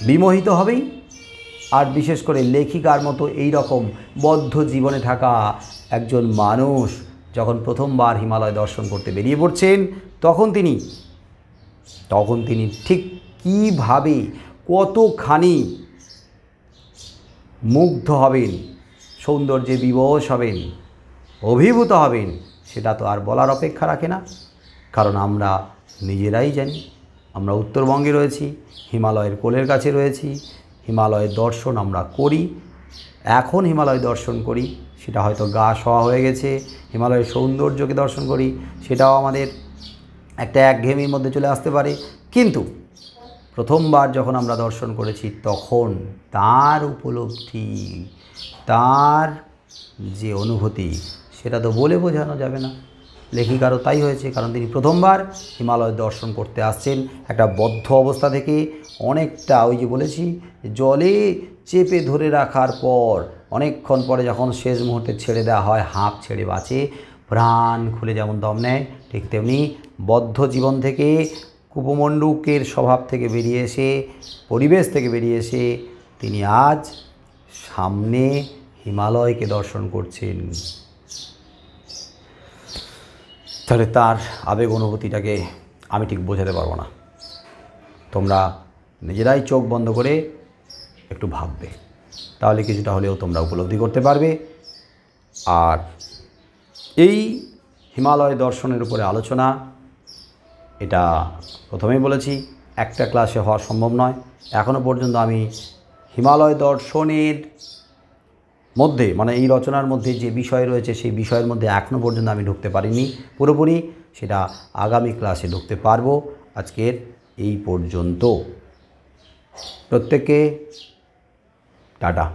বিমোহিত হবেই। আর বিশেষ করে লেখিকার মতো এই রকম বদ্ধ জীবনে থাকা একজন মানুষ যখন প্রথমবার হিমালয় দর্শন করতে বেরিয়ে পড়ছেন, তখন তিনি ঠিক কীভাবে, কতখানি মুগ্ধ হবেন, সৌন্দর্যে বিবশ হবেন, অভিভূত হবেন, সেটা তো আর বলার অপেক্ষা রাখে না। কারণ আমরা নিজেরাই জানি, আমরা উত্তরবঙ্গে রয়েছি, হিমালয়ের কোলের কাছে রয়েছি, হিমালয়ের দর্শন আমরা করি, এখন হিমালয় দর্শন করি, সেটা হয়তো গা সওয়া হয়ে গেছে। হিমালয়ের সৌন্দর্যকে দর্শন করি, সেটাও আমাদের একটা একঘেয়েমির মধ্যে চলে আসতে পারে। কিন্তু প্রথমবার যখন আমরা দর্শন করেছি, তখন তার উপলব্ধি, তার যে অনুভূতি, সেটা তো বলে বোঝানো যাবে না। লেখিকারও তাই হয়েছে, কারণ তিনি প্রথমবার হিমালয় দর্শন করতে আসছেন একটা বদ্ধ অবস্থা থেকে। অনেকটা ওই যে বলেছি, জলে চেপে ধরে রাখার পর অনেকক্ষণ পরে যখন শেষ মুহূর্তে ছেড়ে দেওয়া হয়, হাঁপ ছেড়ে বাঁচে, প্রাণ খুলে যেমন দম নেয়, ঠিক তেমনি বদ্ধ জীবন থেকে, কুপমণ্ডুকের স্বভাব থেকে বেরিয়ে এসে, পরিবেশ থেকে বেরিয়ে এসে তিনি আজ সামনে হিমালয়কে দর্শন করছেন। তাহলে তার আবেগ অনুভূতিটাকে আমি ঠিক বোঝাতে পারবো না। তোমরা নিজেরাই চোখ বন্ধ করে একটু ভাববে, তাহলে কিছুটা হলেও তোমরা উপলব্ধি করতে পারবে। আর এই হিমালয় দর্শনের উপরে আলোচনা, এটা প্রথমেই বলেছি একটা ক্লাসে হওয়া সম্ভব নয়। এখনও পর্যন্ত আমি হিমালয় দর্শনের মধ্যে, মানে এই রচনার মধ্যে যে বিষয় রয়েছে, সেই বিষয়ের মধ্যে এখনও পর্যন্ত আমি ঢুকতে পারিনি পুরোপুরি। সেটা আগামী ক্লাসে ঢুকতে পারবো। আজকের এই পর্যন্ত। প্রত্যেককে টাটা।